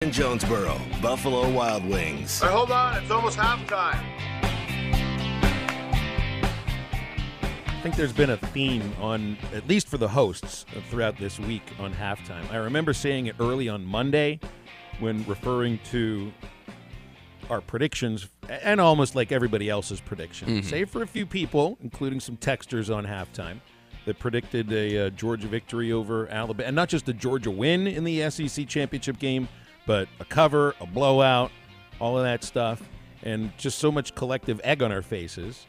In Jonesboro, Buffalo Wild Wings. Hey, hold on, it's almost halftime. I think there's been a theme on, at least for the hosts, throughout this week on halftime. I remember saying it early on Monday when referring to our predictions, and almost like everybody else's predictions, save for a few people, including some texters on halftime, that predicted a Georgia victory over Alabama, and not just a Georgia win in the SEC championship game, but a cover, a blowout, all of that stuff, and just so much collective egg on our faces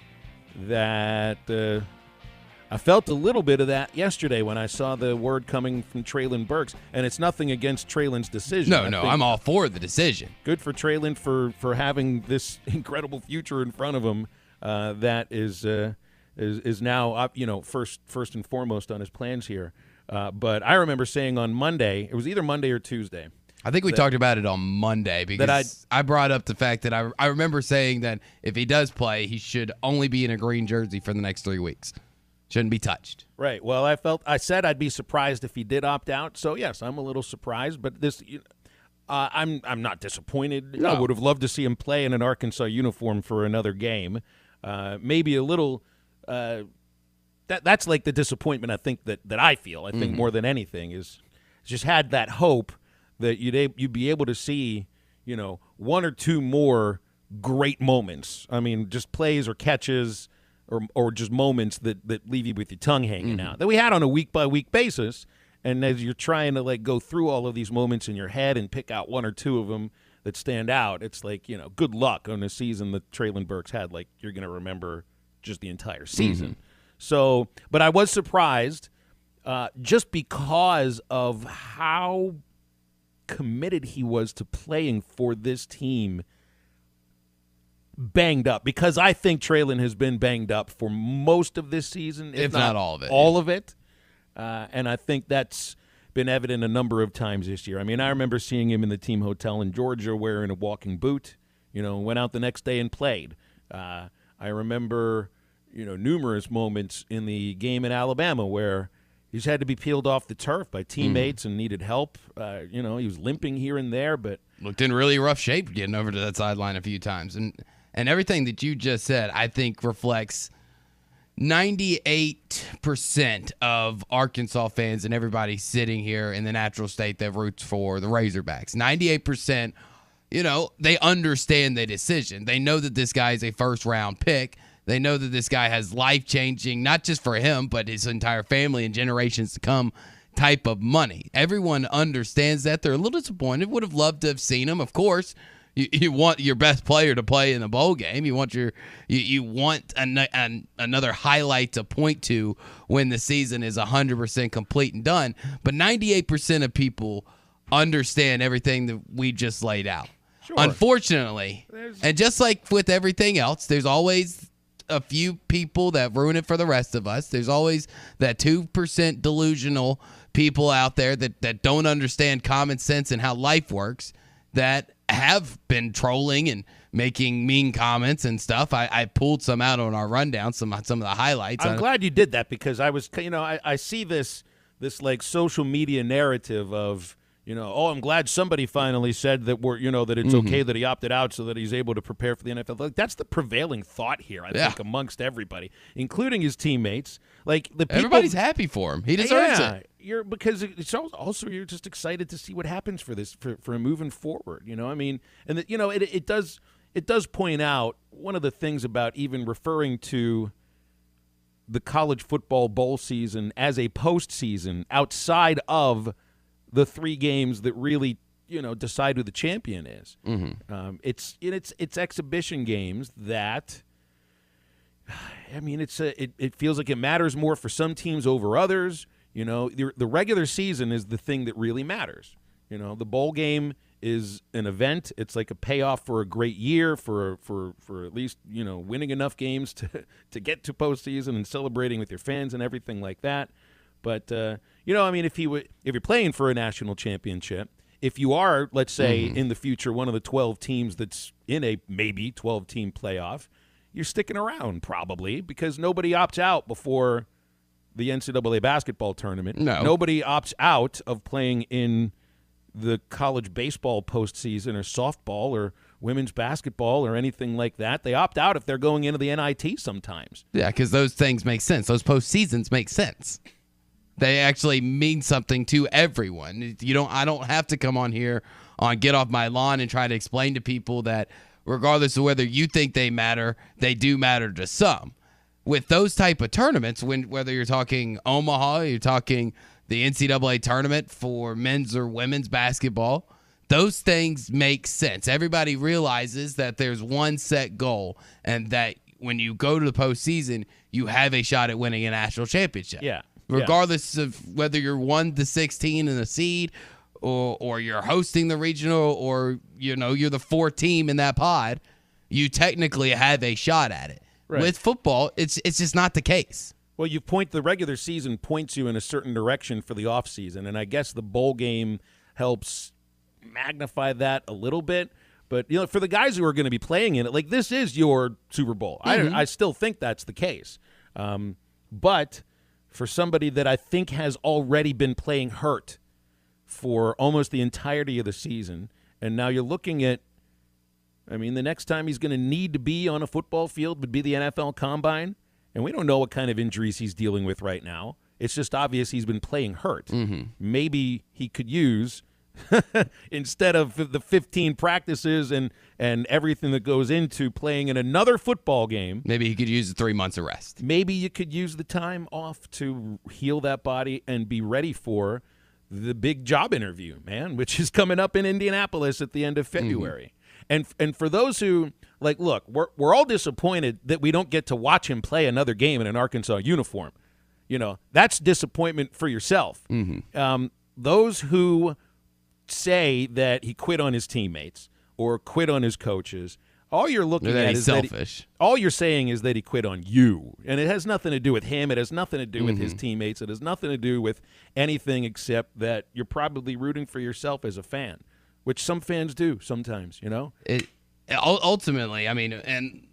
that I felt a little bit of that yesterday when I saw the word coming from Treylon Burks, and it's nothing against Treylon's decision. No, I'm all for the decision. Good for Treylon for having this incredible future in front of him that is now first and foremost on his plans here. But I remember saying on Monday, it was either Monday or Tuesday. I think we talked about it on Monday because I brought up the fact that I remember saying that if he does play, he should only be in a green jersey for the next 3 weeks. Shouldn't be touched. Right. Well, I said I'd be surprised if he did opt out. So yes, I'm a little surprised, but this, I'm not disappointed. No. I would have loved to see him play in an Arkansas uniform for another game. Maybe a little. That's like the disappointment I think that I feel. I think more than anything is just had that hope that you'd be able to see, one or two more great moments. I mean, just plays or catches. Or just moments that leave you with your tongue hanging out that we had on a week-by-week basis. And as you're trying to, go through all of these moments in your head and pick out one or two of them that stand out, it's like, good luck on a season that Treylon Burks had. Like, you're going to remember just the entire season. So, but I was surprised just because of how committed he was to playing for this team banged up, because I think Treylon has been banged up for most of this season, if not all of it. All of it. And I think that's been evident a number of times this year. I mean, I remember seeing him in the team hotel in Georgia wearing a walking boot, went out the next day and played. I remember, numerous moments in the game in Alabama where he's had to be peeled off the turf by teammates and needed help. He was limping here and there, but looked in really rough shape getting over to that sideline a few times. And everything that you just said, I think, reflects 98% of Arkansas fans and everybody sitting here in the natural state that roots for the Razorbacks. 98%, they understand the decision. They know that this guy is a first-round pick. They know that this guy has life-changing, not just for him, but his entire family and generations to come type of money. Everyone understands that. They're a little disappointed. Would have loved to have seen him, of course. You want your best player to play in the bowl game. You want another highlight to point to when the season is 100% complete and done. But 98% of people understand everything that we just laid out. Sure. Unfortunately, and just like with everything else, there's always a few people that ruin it for the rest of us. There's always that 2% delusional people out there that don't understand common sense and how life works, that have been trolling and making mean comments and stuff. I pulled some out on our rundown, some of the highlights. I'm glad you did that, because I was, I see this like social media narrative of, I'm glad somebody finally said that that it's okay that he opted out so that he's able to prepare for the NFL. Like, that's the prevailing thought here, I think, amongst everybody, including his teammates. Like, the people, everybody's happy for him. He deserves it. Because it's also you're just excited to see what happens for this for moving forward. I mean, and it does point out one of the things about even referring to the college football bowl season as a postseason outside of the 3 games that really, decide who the champion is. It's exhibition games that, I mean, it feels like it matters more for some teams over others. The regular season is the thing that really matters. The bowl game is an event. It's like a payoff for a great year, for at least, winning enough games to get to postseason and celebrating with your fans and everything like that. But, I mean, if you're playing for a national championship, if you are, let's say, in the future, one of the 12 teams that's in a maybe 12-team playoff, you're sticking around probably, because nobody opts out before the NCAA basketball tournament. No. Nobody opts out of playing in the college baseball postseason or softball or women's basketball or anything like that. They opt out if they're going into the NIT sometimes. Yeah, because those things make sense. Those postseasons make sense. They actually mean something to everyone. I don't have to come on here on Get Off My Lawn and try to explain to people that regardless of whether you think they matter, they do matter to some. With those type of tournaments, whether you're talking Omaha, you're talking the NCAA tournament for men's or women's basketball, those things make sense. Everybody realizes that there's one set goal, and that when you go to the postseason, you have a shot at winning a national championship. Yeah. Regardless of whether you're 1-16 in the seed, or you're hosting the regional, or you're the fourth team in that pod, you technically have a shot at it. Right. With football, it's just not the case. Well, the regular season points you in a certain direction for the offseason, and I guess the bowl game helps magnify that a little bit. But for the guys who are going to be playing in it, like, this is your Super Bowl. Mm-hmm. I still think that's the case. But for somebody that I think has already been playing hurt for almost the entirety of the season, and now you're looking at, the next time he's going to need to be on a football field would be the NFL Combine, and we don't know what kind of injuries he's dealing with right now. It's just obvious he's been playing hurt. Mm-hmm. Maybe he could use, instead of the 15 practices and everything that goes into playing in another football game, maybe he could use the 3 months of rest. Maybe you could use the time off to heal that body and be ready for the big job interview, man, which is coming up in Indianapolis at the end of February. Mm-hmm. And for those who, look, we're all disappointed that we don't get to watch him play another game in an Arkansas uniform. That's disappointment for yourself. Mm-hmm. Those who say that he quit on his teammates or quit on his coaches, all you're looking at is selfish. All you're saying is that he quit on you, and it has nothing to do with him. It has nothing to do with his teammates. It has nothing to do with anything except that you're probably rooting for yourself as a fan, which some fans do sometimes. Ultimately, and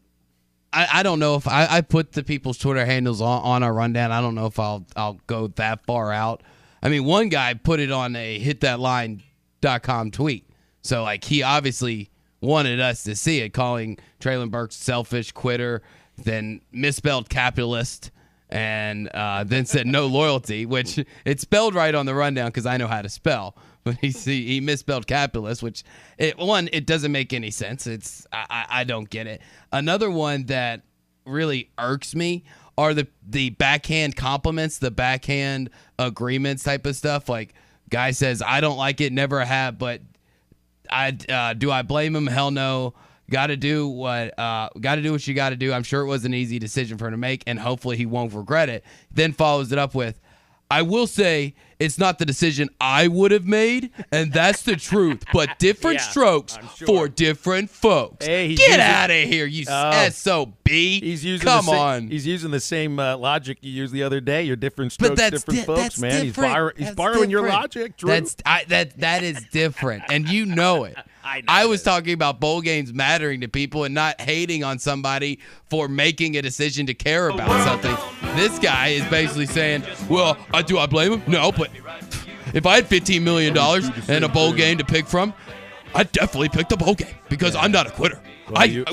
I don't know if I put the people's Twitter handles on our rundown. I don't know if I'll go that far out. One guy put it on a hitthatline.com tweet. So, he obviously wanted us to see it, calling Treylon Burks selfish, quitter, then misspelled capitalist, and then said no loyalty, which it's spelled right on the rundown because I know how to spell. But he misspelled capitalist, which, it doesn't make any sense. I don't get it. Another one that really irks me are the backhand compliments, the backhand agreements type of stuff. Like, guy says, I don't like it, never have, but do I blame him? Hell no. Got to do what you got to do. I'm sure it was an easy decision for him to make, and hopefully he won't regret it. Then follows it up with, I will say it's not the decision I would have made, and that's the truth. But different strokes for different folks. Hey, get out of here, you SOB. He's using He's using the same logic you used the other day. Your different strokes, different folks, man. He's borrowing your logic, Drew. That is different, and you know it. I was talking about bowl games mattering to people and not hating on somebody for making a decision to care about something. This guy is basically saying, well, do I blame him? No, but if I had $15 million and a bowl game to pick from, I'd definitely pick the bowl game because I'm not a quitter.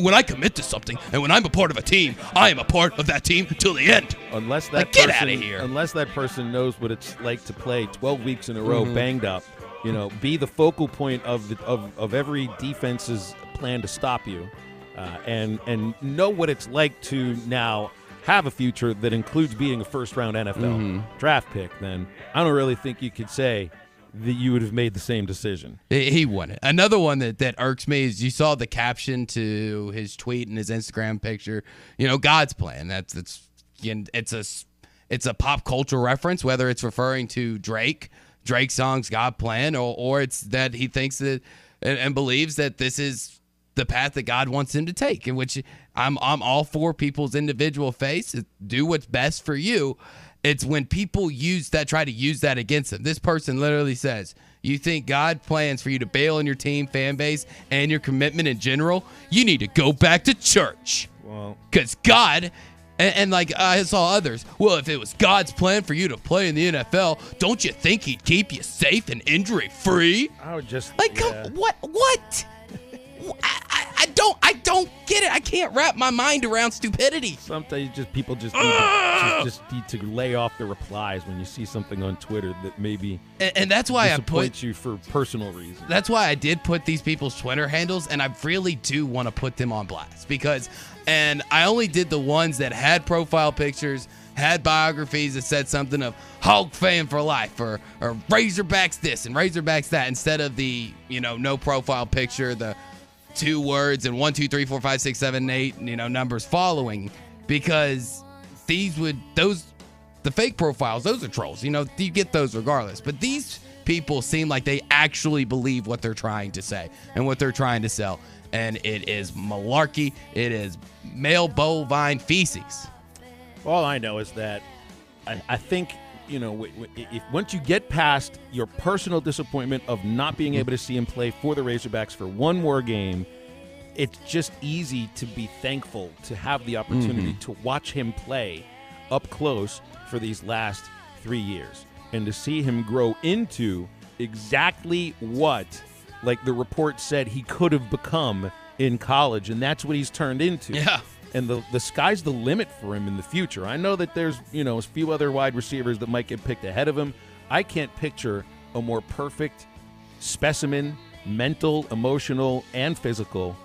When I commit to something and when I'm a part of a team, I am a part of that team till the end. Get out of here. Unless that person knows what it's like to play 12 weeks in a row banged up, be the focal point of every defense's plan to stop you, and know what it's like to now have a future that includes being a first-round NFL draft pick, then I don't really think you could say that you would have made the same decision. He wouldn't. Another one that irks me is you saw the caption to his tweet and his Instagram picture, God's plan. It's a pop culture reference, whether it's referring to Drake's song's God Plan, or it's that he thinks that and believes that this is the path that God wants him to take, in which I'm all for people's individual faith. Do what's best for you. It's when people try to use that against them. This person literally says, you think God plans for you to bail on your team, fan base, and your commitment in general? You need to go back to church. Because God And like I saw others, well, if it was God's plan for you to play in the NFL, don't you think he'd keep you safe and injury-free? I would just like, what? I don't get it. I can't wrap my mind around stupidity. Sometimes people just need to lay off the replies when you see something on Twitter that maybe and that's why disappoints you for personal reasons. That's why I did put these people's Twitter handles, and I really do want to put them on blast and I only did the ones that had profile pictures, had biographies that said something of Hog fan for life or Razorbacks this and Razorbacks that, instead of the no profile picture, the 2 words and 1, 2, 3, 4, 5, 6, 7, 8 numbers following, because the fake profiles, those are trolls. You get those regardless, but these people seem like they actually believe what they're trying to say and what they're trying to sell, and it is malarkey. It is male bovine feces. All I know is that I think if once you get past your personal disappointment of not being able to see him play for the Razorbacks for one more game, it's just easy to be thankful to have the opportunity to watch him play up close for these last 3 years and to see him grow into exactly what, like the report said, he could have become in college, and that's what he's turned into. Yeah. And the sky's the limit for him in the future. I know that there's, a few other wide receivers that might get picked ahead of him. I can't picture a more perfect specimen, mental, emotional, and physical,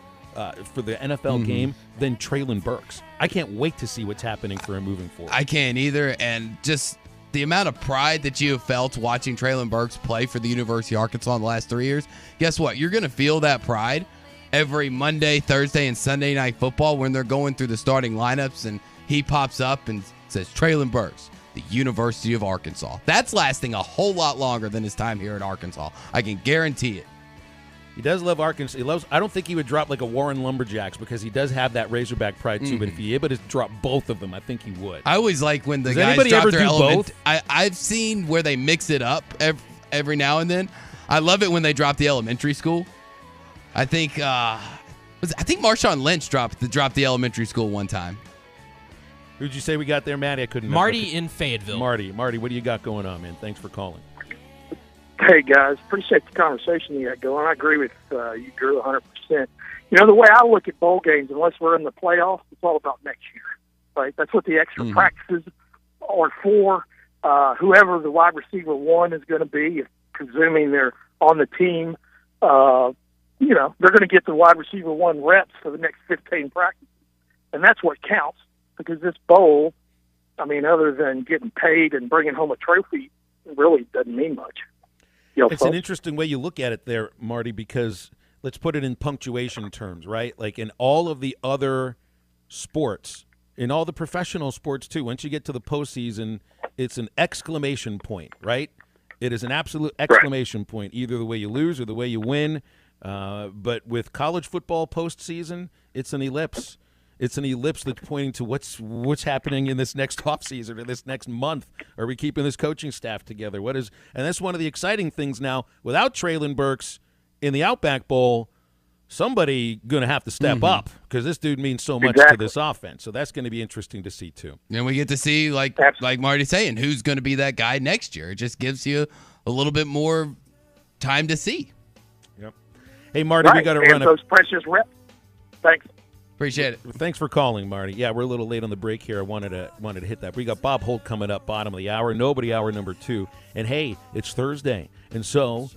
for the NFL game than Treylon Burks. I can't wait to see what's happening for him moving forward. I can't either, and just the amount of pride that you have felt watching Treylon Burks play for the University of Arkansas in the last 3 years, guess what? You're going to feel that pride every Monday, Thursday, and Sunday Night Football when they're going through the starting lineups and he pops up and says, Treylon Burks, the University of Arkansas. That's lasting a whole lot longer than his time here at Arkansas. I can guarantee it. He does love Arkansas. I don't think he would drop like a Warren Lumberjacks because he does have that Razorback pride too, but if he's able to drop both of them, I think he would. I always like when the Does guys anybody drop ever their do element. both? I've seen where they mix it up every now and then. I love it when they drop the elementary school. I think Marshawn Lynch dropped the elementary school one time. Who'd you say we got there, Matty? I couldn't. Marty in Fayetteville. Marty, what do you got going on, man? Thanks for calling. Hey, guys. Appreciate the conversation you got going. I agree with you, Drew, 100%. The way I look at bowl games, unless we're in the playoffs, it's all about next year, right? That's what the extra practices are for. Whoever the wide receiver one is going to be, presuming they're on the team, they're going to get the wide receiver one reps for the next 15 practices. And that's what counts, because this bowl, other than getting paid and bringing home a trophy, it really doesn't mean much. It's an interesting way you look at it there, Marty, because let's put it in punctuation terms, right? Like in all of the other sports, in all the professional sports too, once you get to the postseason, it's an exclamation point, right? It is an absolute exclamation point, either the way you lose or the way you win. But with college football postseason, it's an ellipse. It's an ellipse that's pointing to what's happening in this next offseason or this next month. Are we keeping this coaching staff together? And that's one of the exciting things now. Without Treylon Burks in the Outback Bowl, somebody going to have to step up because this dude means so much to this offense. So that's going to be interesting to see too. And we get to see, like Marty's saying, who's going to be that guy next year. It just gives you a little bit more time to see. Yep. Hey, Marty, we got to run those precious reps. Thanks. Appreciate it. Thanks for calling, Marty. Yeah, we're a little late on the break here. I wanted to hit that. We got Bob Holt coming up, bottom of the hour. Nobody hour number 2. And, hey, it's Thursday. And so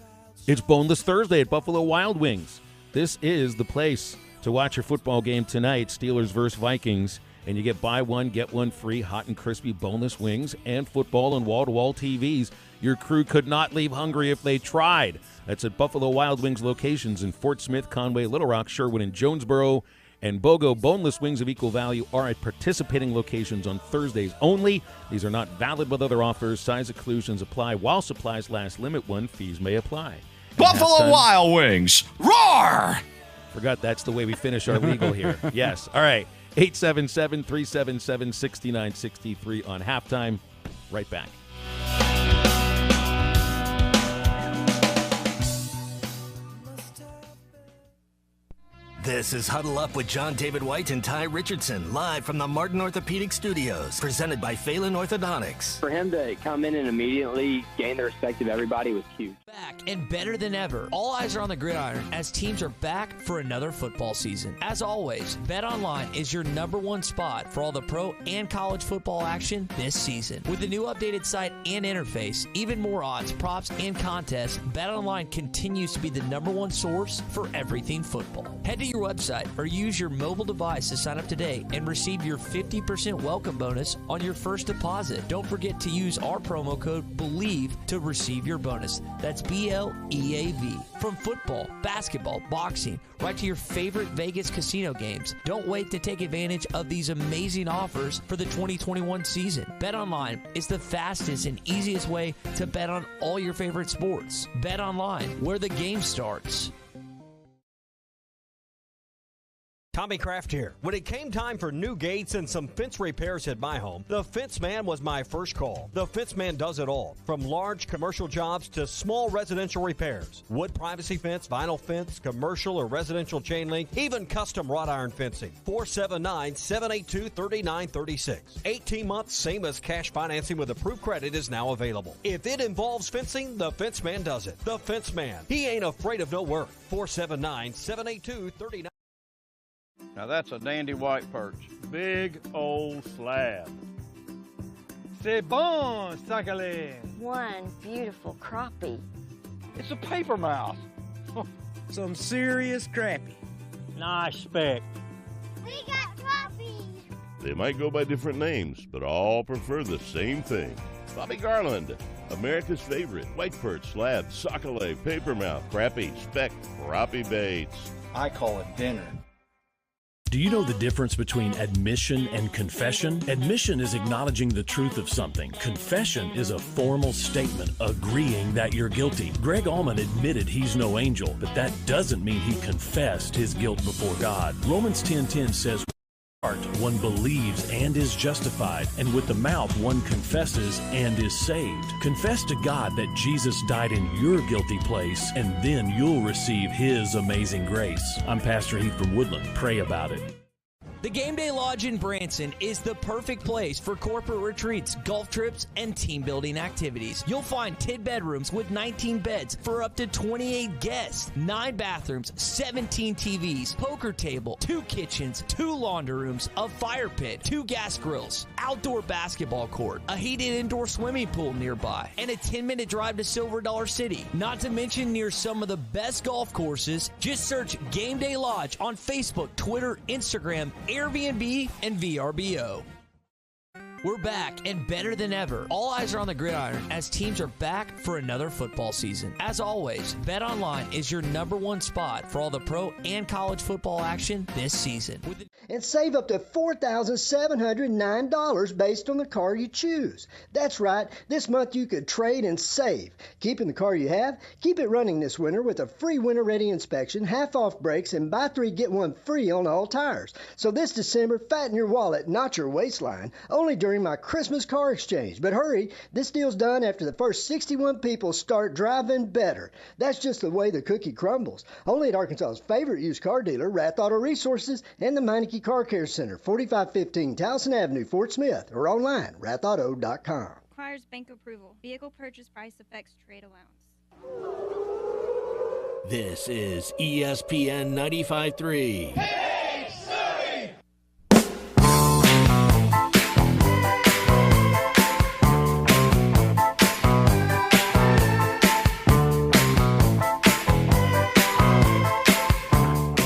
it's Boneless Thursday at Buffalo Wild Wings. This is the place to watch your football game tonight, Steelers versus Vikings. And you get buy one, get one free hot and crispy boneless wings and football and wall-to-wall TVs. Your crew could not leave hungry if they tried. That's at Buffalo Wild Wings locations in Fort Smith, Conway, Little Rock, Sherwood, and Jonesboro. And BOGO boneless wings of equal value are at participating locations on Thursdays only. These are not valid with other offers. Size exclusions apply while supplies last. Limit 1. Fees may apply. Buffalo Wild Wings. Roar! Forgot that's the way we finish our legal here. Yes. All right. 877-377-6963 on halftime. Right back. This is Huddle Up with John David White and Ty Richardson, live from the Martin Orthopedic Studios, presented by Phelan Orthodontics. For him to come in and immediately gain the respect of everybody was huge. Back and better than ever. All eyes are on the gridiron as teams are back for another football season. As always, BetOnline is your #1 spot for all the pro and college football action this season. With the new updated site and interface, even more odds, props, and contests, BetOnline continues to be the #1 source for everything football. Head to your website or use your mobile device to sign up today and receive your 50% welcome bonus on your first deposit. Don't forget to use our promo code BELIEVE to receive your bonus. That's BLEAV. From football, basketball, boxing, right to your favorite Vegas casino games. Don't wait to take advantage of these amazing offers for the 2021 season. BetOnline is the fastest and easiest way to bet on all your favorite sports. BetOnline, where the game starts. Tommy Kraft here. When it came time for new gates and some fence repairs at my home, the Fence Man was my first call. The Fence Man does it all, from large commercial jobs to small residential repairs. Wood privacy fence, vinyl fence, commercial or residential chain link, even custom wrought iron fencing. 479-782-3936. 18 months, same as cash financing with approved credit is now available. If it involves fencing, the Fence Man does it. The Fence Man. He ain't afraid of no work. 479-782-3936. Now that's a dandy white perch. Big old slab. C'est bon, sacalé. One beautiful crappie. It's a paper mouse. Some serious crappie. Nice speck. We got crappie. They might go by different names, but all prefer the same thing. Bobby Garland, America's favorite white perch, slab, sockeye, papermouth, crappie, speck, crappie baits. I call it dinner. Do you know the difference between admission and confession? Admission is acknowledging the truth of something. Confession is a formal statement agreeing that you're guilty. Greg Allman admitted he's no angel, but that doesn't mean he confessed his guilt before God. Romans 10:10 says, one believes and is justified, and with the mouth one confesses and is saved. Confess to God that Jesus died in your guilty place, and then you'll receive His amazing grace. I'm Pastor Heath from Woodland. Pray about it. The Game Day Lodge in Branson is the perfect place for corporate retreats, golf trips, and team building activities. You'll find 10 bedrooms with 19 beds for up to 28 guests, 9 bathrooms, 17 TVs, poker table, 2 kitchens, 2 laundry rooms, a fire pit, 2 gas grills, outdoor basketball court, a heated indoor swimming pool nearby, and a 10-minute drive to Silver Dollar City. Not to mention near some of the best golf courses. Just search Game Day Lodge on Facebook, Twitter, Instagram, Airbnb, and VRBO. We're back and better than ever. All eyes are on the gridiron as teams are back for another football season. As always, BetOnline is your #1 spot for all the pro and college football action this season. And save up to $4,709 based on the car you choose. That's right, this month you could trade and save. Keeping the car you have, keep it running this winter with a free winter-ready inspection, half-off brakes, and buy 3, get 1 free on all tires. So this December, fatten your wallet, not your waistline, only during my Christmas car exchange. But hurry, this deal's done after the first 61 people start driving better. That's just the way the cookie crumbles. Only at Arkansas's favorite used car dealer, Rath Auto Resources, and the Meineke Car Care Center, 4515 Towson Avenue, Fort Smith, or online, rathauto.com. Requires bank approval. Vehicle purchase price affects trade allowance. This is ESPN 95.3.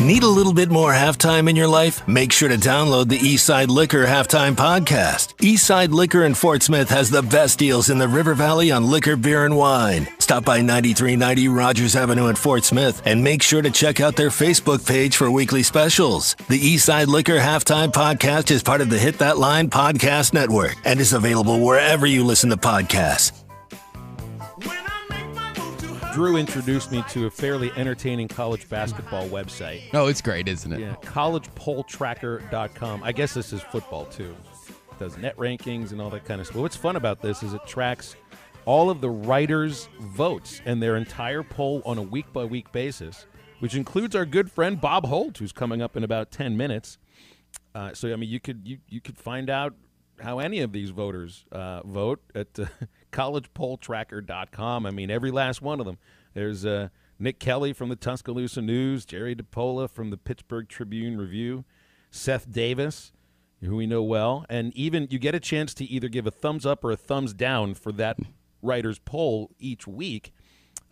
Need a little bit more halftime in your life? Make sure to download the Eastside Liquor Halftime Podcast. Eastside Liquor in Fort Smith has the best deals in the River Valley on liquor, beer, and wine. Stop by 9390 Rogers Avenue in Fort Smith and make sure to check out their Facebook page for weekly specials. The Eastside Liquor Halftime Podcast is part of the Hit That Line Podcast Network and is available wherever you listen to podcasts. Drew introduced me to a fairly entertaining college basketball website. Oh, it's great, isn't it? Yeah, collegepolltracker.com. I guess this is football, too. It does net rankings and all that kind of stuff. What's fun about this is it tracks all of the writers' votes and their entire poll on a week-by-week basis which includes our good friend Bob Holt, who's coming up in about 10 minutes. So, I mean, you could find out how any of these voters vote at collegepolltracker.com. I mean, every last one of them. There's Nick Kelly from the Tuscaloosa News, Jerry DiPola from the Pittsburgh Tribune Review, Seth Davis, who we know well, and even you get a chance to either give a thumbs up or a thumbs down for that writer's poll each week.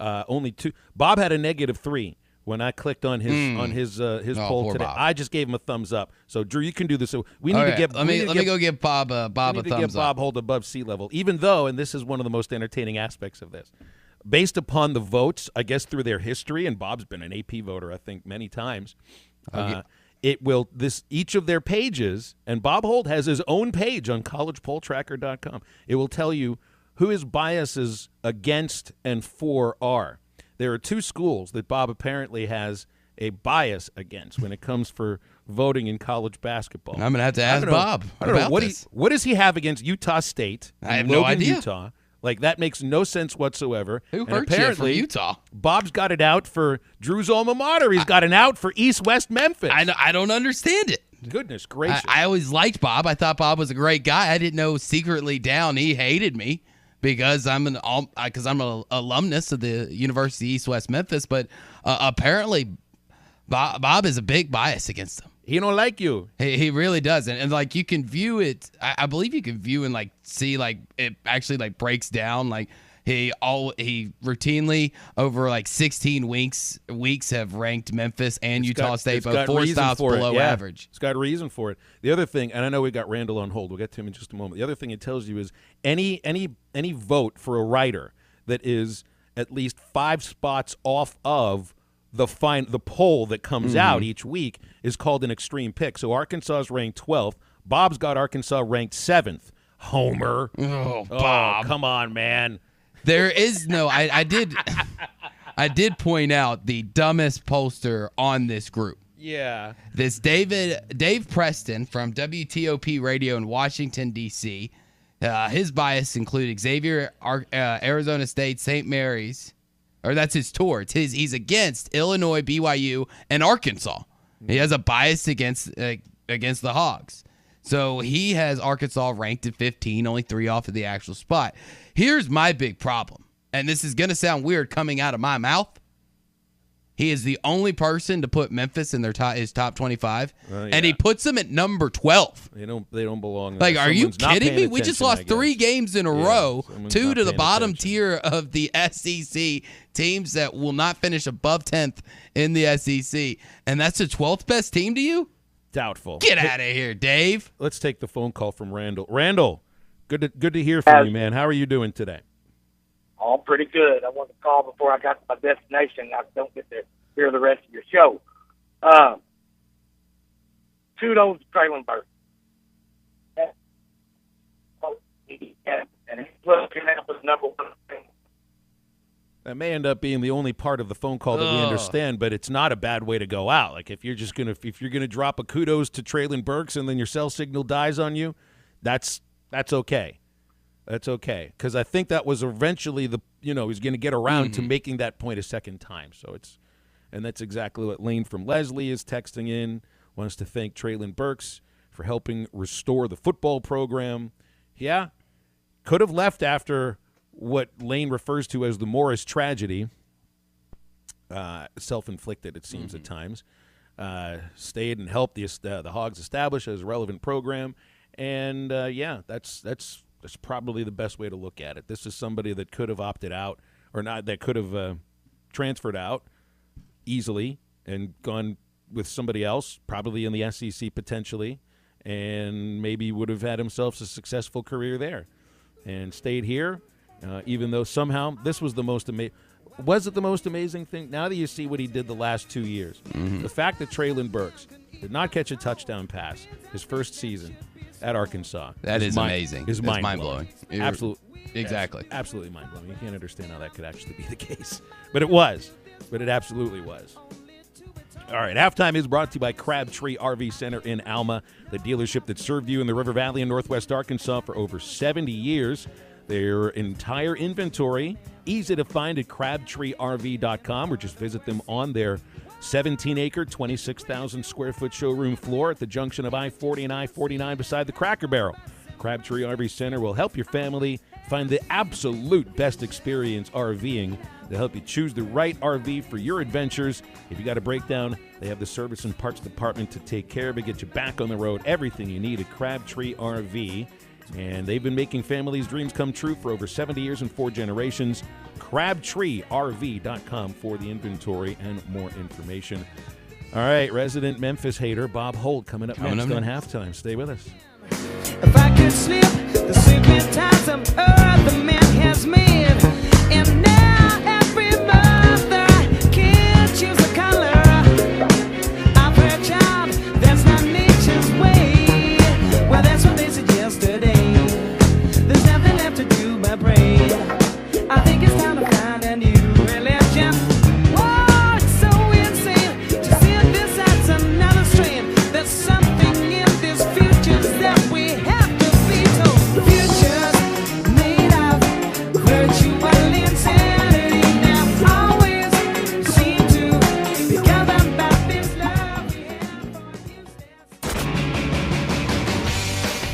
Only 2. Bob had a -3 when I clicked on his poll today. Bob. I just gave him a thumbs up. So Drew, you can do this. So we need to give. Let me go give Bob a thumbs up. Give Bob Holt above sea level, even though, and this is one of the most entertaining aspects of this, based upon the votes, I guess through their history, and Bob's been an AP voter, I think, many times. It will each of their pages, and Bob Holt has his own page on collegepolltracker.com. It will tell you who his biases against and for are. There are 2 schools that Bob apparently has a bias against when it comes for voting in college basketball. I'm going to have to ask Bob. I don't know what does he have against Utah State? I have no idea. Utah. Like, that makes no sense whatsoever. Who hurt you from Utah? Bob's got it out for Drew's alma mater. He's got an out for East-West Memphis. I don't understand it. Goodness gracious. I always liked Bob. I thought Bob was a great guy. I didn't know secretly down he hated me because I'm an alumnus of the University of East-West Memphis. But apparently Bob is a big bias against him. He don't like you. He really does. And like, you can view it. I believe you can view and like see like it actually like breaks down. Like he routinely over like 16 weeks have ranked Memphis and Utah State both 4 stops below average. It's got a reason for it. The other thing, and I know we got Randall on hold. We'll get to him in just a moment. The other thing it tells you is any vote for a writer that is at least 5 spots off of the poll that comes out each week is called an extreme pick. So Arkansas is ranked 12th. Bob's got Arkansas ranked 7th. Homer. Oh, Bob. Oh, come on, man. There is no. I did point out the dumbest poster on this group. Yeah. This Dave Preston from WTOP Radio in Washington, D.C. His bias include Xavier, Arizona State, St. Mary's. Or that's his tour. He's against Illinois, BYU, and Arkansas. He has a bias against the Hogs. So he has Arkansas ranked at 15, only 3 off of the actual spot. Here's my big problem, and this is going to sound weird coming out of my mouth. He is the only person to put Memphis in his top 25, and he puts them at number 12. They don't belong. Like, are you kidding me? We just lost 3 games in a row, 2 to the bottom tier of the SEC, teams that will not finish above 10th in the SEC, and that's the 12th best team to you? Doubtful. Get out of here, Dave. Let's take the phone call from Randall. Randall, good to hear from you, man. How are you doing today? All pretty good. I wanted to call before I got to my destination. I don't get to hear the rest of your show. Kudos to Treylon Burks. And he's looking at the number 1 thing. That may end up being the only part of the phone call that we understand, but it's not a bad way to go out. Like, if you're gonna drop a kudos to Treylon Burks and then your cell signal dies on you, that's okay. That's okay, because I think that was eventually he's going to get around to making that point a second time. So and that's exactly what Lane from Leslie is texting in. Wants to thank Treylon Burks for helping restore the football program. Yeah, could have left after what Lane refers to as the Morris tragedy. Self-inflicted, it seems at times. Stayed and helped the Hogs establish as a relevant program, and that's probably the best way to look at it. This is somebody that could have opted out, or not, that could have transferred out easily and gone with somebody else, probably in the SEC potentially, and maybe would have had himself a successful career there, and stayed here, even though somehow this was the most amazing. Was it the most amazing thing? Now that you see what he did the last 2 years, the fact that Treylon Burks did not catch a touchdown pass his first season at Arkansas. That is amazing. It's mind-blowing. Exactly. Absolutely mind-blowing. You can't understand how that could actually be the case. But it was. But it absolutely was. All right, halftime is brought to you by Crabtree RV Center in Alma, the dealership that served you in the River Valley in Northwest Arkansas for over 70 years. Their entire inventory, easy to find at crabtreerv.com, or just visit them on their 17-acre, 26,000 square foot showroom floor at the junction of I-40 and I-49 beside the Cracker Barrel. Crabtree RV Center will help your family find the absolute best experience RVing. They'll help you choose the right RV for your adventures. If you got a breakdown, they have the service and parts department to take care of it, get you back on the road. Everything you need at Crabtree RV. And they've been making families' dreams come true for over 70 years and 4 generations. CrabtreeRV.com for the inventory and more information. All right, resident Memphis hater Bob Holt coming up next on Halftime. Stay with us. If I could slip the secret ties of earth the man has made, and now every mother can choose a color. I've heard job, that's not nature's way. Well, that's what they said yesterday. There's nothing left to do but pray. I think it's time to find a new religion. Whoa, it's so insane to see it besides another strain. There's something in this future that we have to be told. Futures made of virtual insanity now always seem to be governed by this love we have for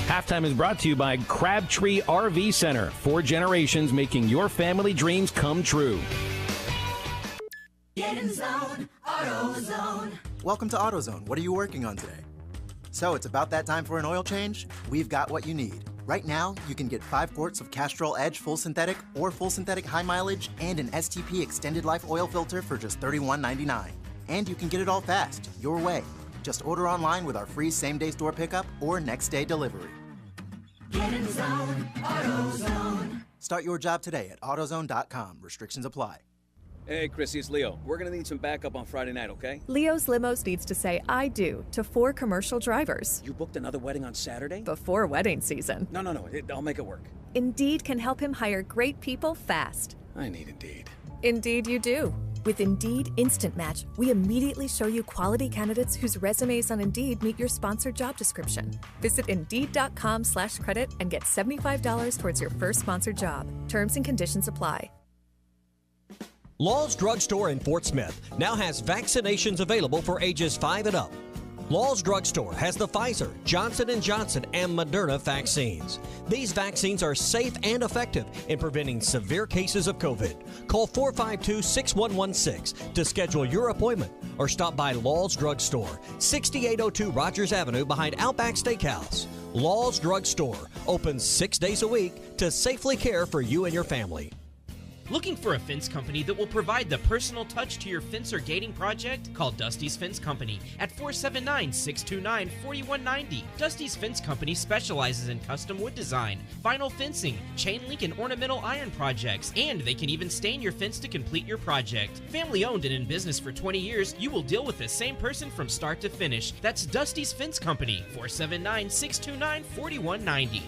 Halftime is brought to you by Crabtree RV Center. 4 generations making your family dreams come true. Get in the zone, AutoZone. Welcome to AutoZone. What are you working on today? So it's about that time for an oil change? We've got what you need. Right now, you can get 5 quarts of Castrol Edge Full Synthetic or Full Synthetic High Mileage and an STP Extended Life Oil Filter for just $31.99. And you can get it all fast, your way. Just order online with our free same-day store pickup or next-day delivery. Get in the zone, AutoZone. Start your job today at AutoZone.com. Restrictions apply. Hey, Chrissy, it's Leo. We're going to need some backup on Friday night, okay? Leo's Limos needs to say I do to 4 commercial drivers. You booked another wedding on Saturday? Before wedding season. No, I'll make it work. Indeed can help him hire great people fast. I need Indeed. Indeed you do. With Indeed Instant Match, we immediately show you quality candidates whose resumes on Indeed meet your sponsored job description. Visit Indeed.com/credit and get $75 towards your first sponsored job. Terms and conditions apply. Law's Drugstore in Fort Smith now has vaccinations available for ages 5 and up. Law's Drugstore has the Pfizer, Johnson & Johnson, and Moderna vaccines. These vaccines are safe and effective in preventing severe cases of COVID. Call 452-6116 to schedule your appointment or stop by Law's Drugstore, 6802 Rogers Avenue behind Outback Steakhouse. Law's Drugstore opens 6 days a week to safely care for you and your family. Looking for a fence company that will provide the personal touch to your fence or gating project? Call Dusty's Fence Company at 479-629-4190. Dusty's Fence Company specializes in custom wood design, vinyl fencing, chain link and ornamental iron projects, and they can even stain your fence to complete your project. Family owned and in business for 20 years, you will deal with the same person from start to finish. That's Dusty's Fence Company, 479-629-4190.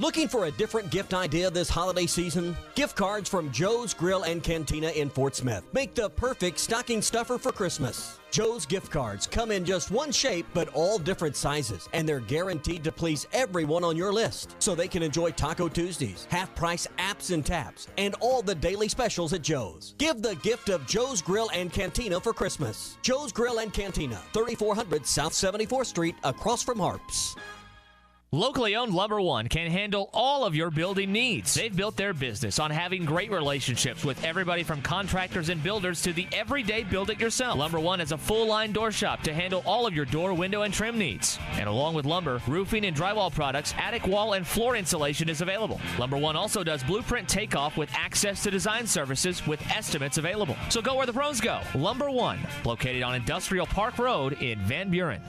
Looking for a different gift idea this holiday season? Gift cards from Joe's Grill and Cantina in Fort Smith make the perfect stocking stuffer for Christmas. Joe's gift cards come in just one shape, but all different sizes, and they're guaranteed to please everyone on your list, so they can enjoy Taco Tuesdays, half-price apps and taps, and all the daily specials at Joe's. Give the gift of Joe's Grill and Cantina for Christmas. Joe's Grill and Cantina, 3400 South 74th Street, across from Harps. Locally owned Lumber One can handle all of your building needs. They've built their business on having great relationships with everybody from contractors and builders to the everyday build-it-yourself. Lumber One has a full-line door shop to handle all of your door, window, and trim needs. And along with lumber, roofing and drywall products, attic wall and floor insulation is available. Lumber One also does blueprint takeoff with access to design services with estimates available. So go where the pros go. Lumber One, located on Industrial Park Road in Van Buren.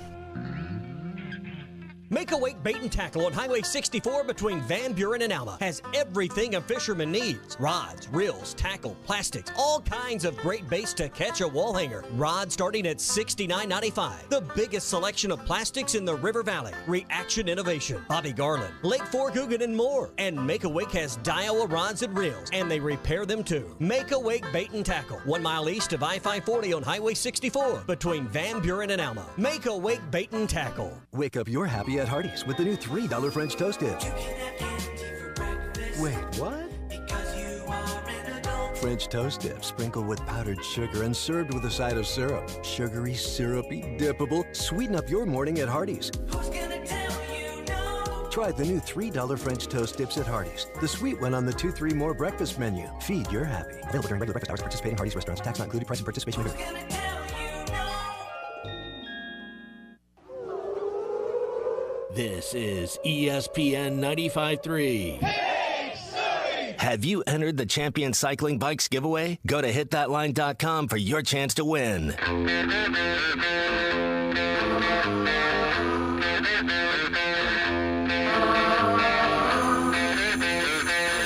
Make a Wake Bait and Tackle on Highway 64 between Van Buren and Alma has everything a fisherman needs. Rods, reels, tackle, plastics, all kinds of great baits to catch a wall hanger. Rods starting at $69.95. The biggest selection of plastics in the River Valley. Reaction Innovation, Bobby Garland, Lake Forgoogan, and more. And Make a Wake has Daiwa rods and reels, and they repair them too. Make a Wake Bait and Tackle, 1 mile east of I-540 on Highway 64 between Van Buren and Alma. Make a Wake Bait and Tackle. Wake up your happy at Hardee's with the new $3 French toast dip. Wait, what? French toast dip sprinkled with powdered sugar and served with a side of syrup. Sugary, syrupy, dippable. Sweeten up your morning at Hardee's. Try the new $3 French toast dips at Hardee's. The sweet one on the 2-3 more breakfast menu. Feed your happy. Available during regular breakfast hours at participating Hardee's restaurants. Tax not included. Price and participation may vary. This is ESPN 95.3. Have you entered the Champion Cycling Bikes giveaway? Go to hitthatline.com for your chance to win.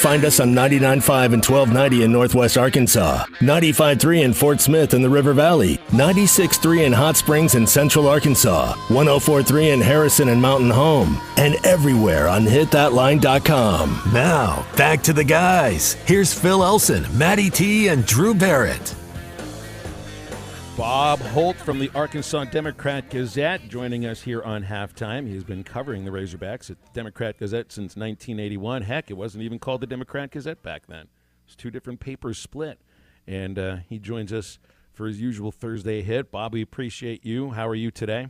Find us on 99.5 and 1290 in Northwest Arkansas, 95.3 in Fort Smith in the River Valley, 96.3 in Hot Springs in Central Arkansas, 104.3 in Harrison and Mountain Home, and everywhere on hitthatline.com. Now, back to the guys. Here's Phil Elson, Matty T, and Drew Barrett. Bob Holt from the Arkansas Democrat-Gazette joining us here on Halftime. He's been covering the Razorbacks at the Democrat-Gazette since 1981. Heck, it wasn't even called the Democrat-Gazette back then. It was two different papers split. And he joins us for his usual Thursday hit. Bob, we appreciate you. How are you today?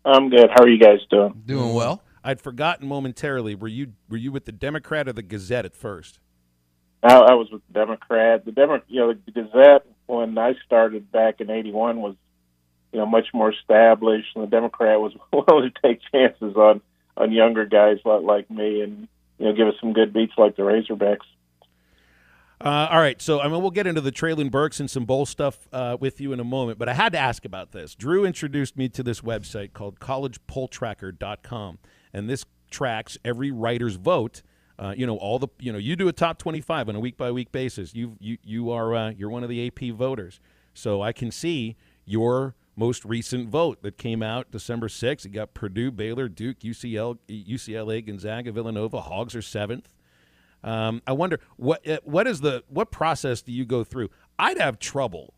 I'm good. How are you guys doing? Doing well. I'd forgotten momentarily. Were you with the Democrat or the Gazette at first? I was with the Democrat. The Gazette, when I started back in '81, was much more established, and the Democrat was willing to take chances on younger guys like me, and give us some good beats like the Razorbacks. All right, so we'll get into the Treylon Burks and some bowl stuff with you in a moment, but I had to ask about this. Drew introduced me to this website called collegepolltracker.com, and this tracks every writer's vote. You do a top 25 on a week by week basis. You're one of the AP voters, so I can see your most recent vote that came out December 6th. It got Purdue, Baylor, Duke, UCLA, Gonzaga, Villanova. Hogs are 7th. I wonder what process do you go through? I'd have trouble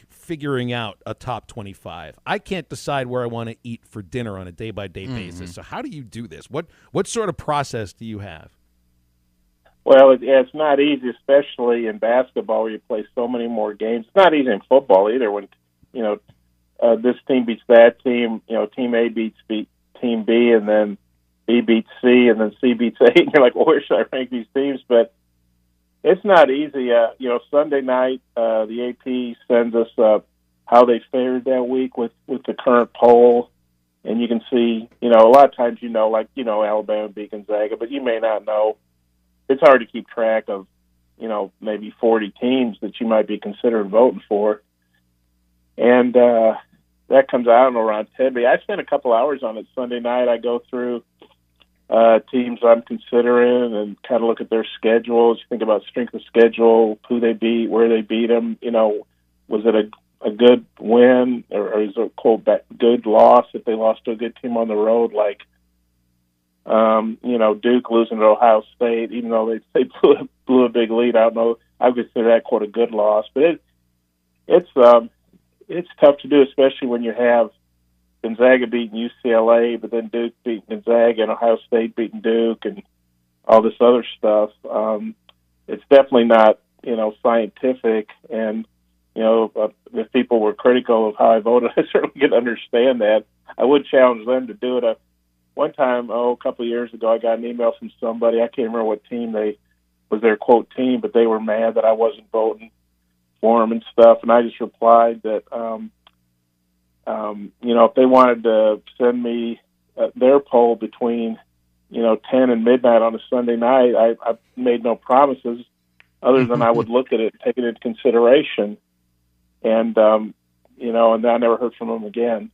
figuring out a top 25. I can't decide where I want to eat for dinner on a day by day basis. So how do you do this? What sort of process do you have? Well, it's not easy, especially in basketball where you play so many more games. It's not easy in football either when, this team beats that team, team A beats team B, and then B beats C, and then C beats A, and you're like, well, where should I rank these teams? But it's not easy. Sunday night, the AP sends us how they fared that week with the current poll, and you can see, a lot of times Alabama beat Gonzaga, but you may not know. It's hard to keep track of, maybe 40 teams that you might be considering voting for. And that comes out around 10. I spent a couple hours on it Sunday night. I go through teams I'm considering and kind of look at their schedules. You think about strength of schedule, who they beat, where they beat them. Was it a good win or is it a good loss if they lost to a good team on the road like Duke losing to Ohio State, even though they blew a big lead. I don't know. I would consider that quite a good loss, but it's tough to do, especially when you have Gonzaga beating UCLA, but then Duke beating Gonzaga and Ohio State beating Duke and all this other stuff. It's definitely not scientific, and if people were critical of how I voted, I certainly could understand that. I would challenge them to do it. One time, a couple of years ago, I got an email from somebody. I can't remember what team was their quote team, but they were mad that I wasn't voting for them and stuff. And I just replied that, if they wanted to send me their poll between, 10 and midnight on a Sunday night, I made no promises other than I would look at it, take it into consideration. And, and then I never heard from them again.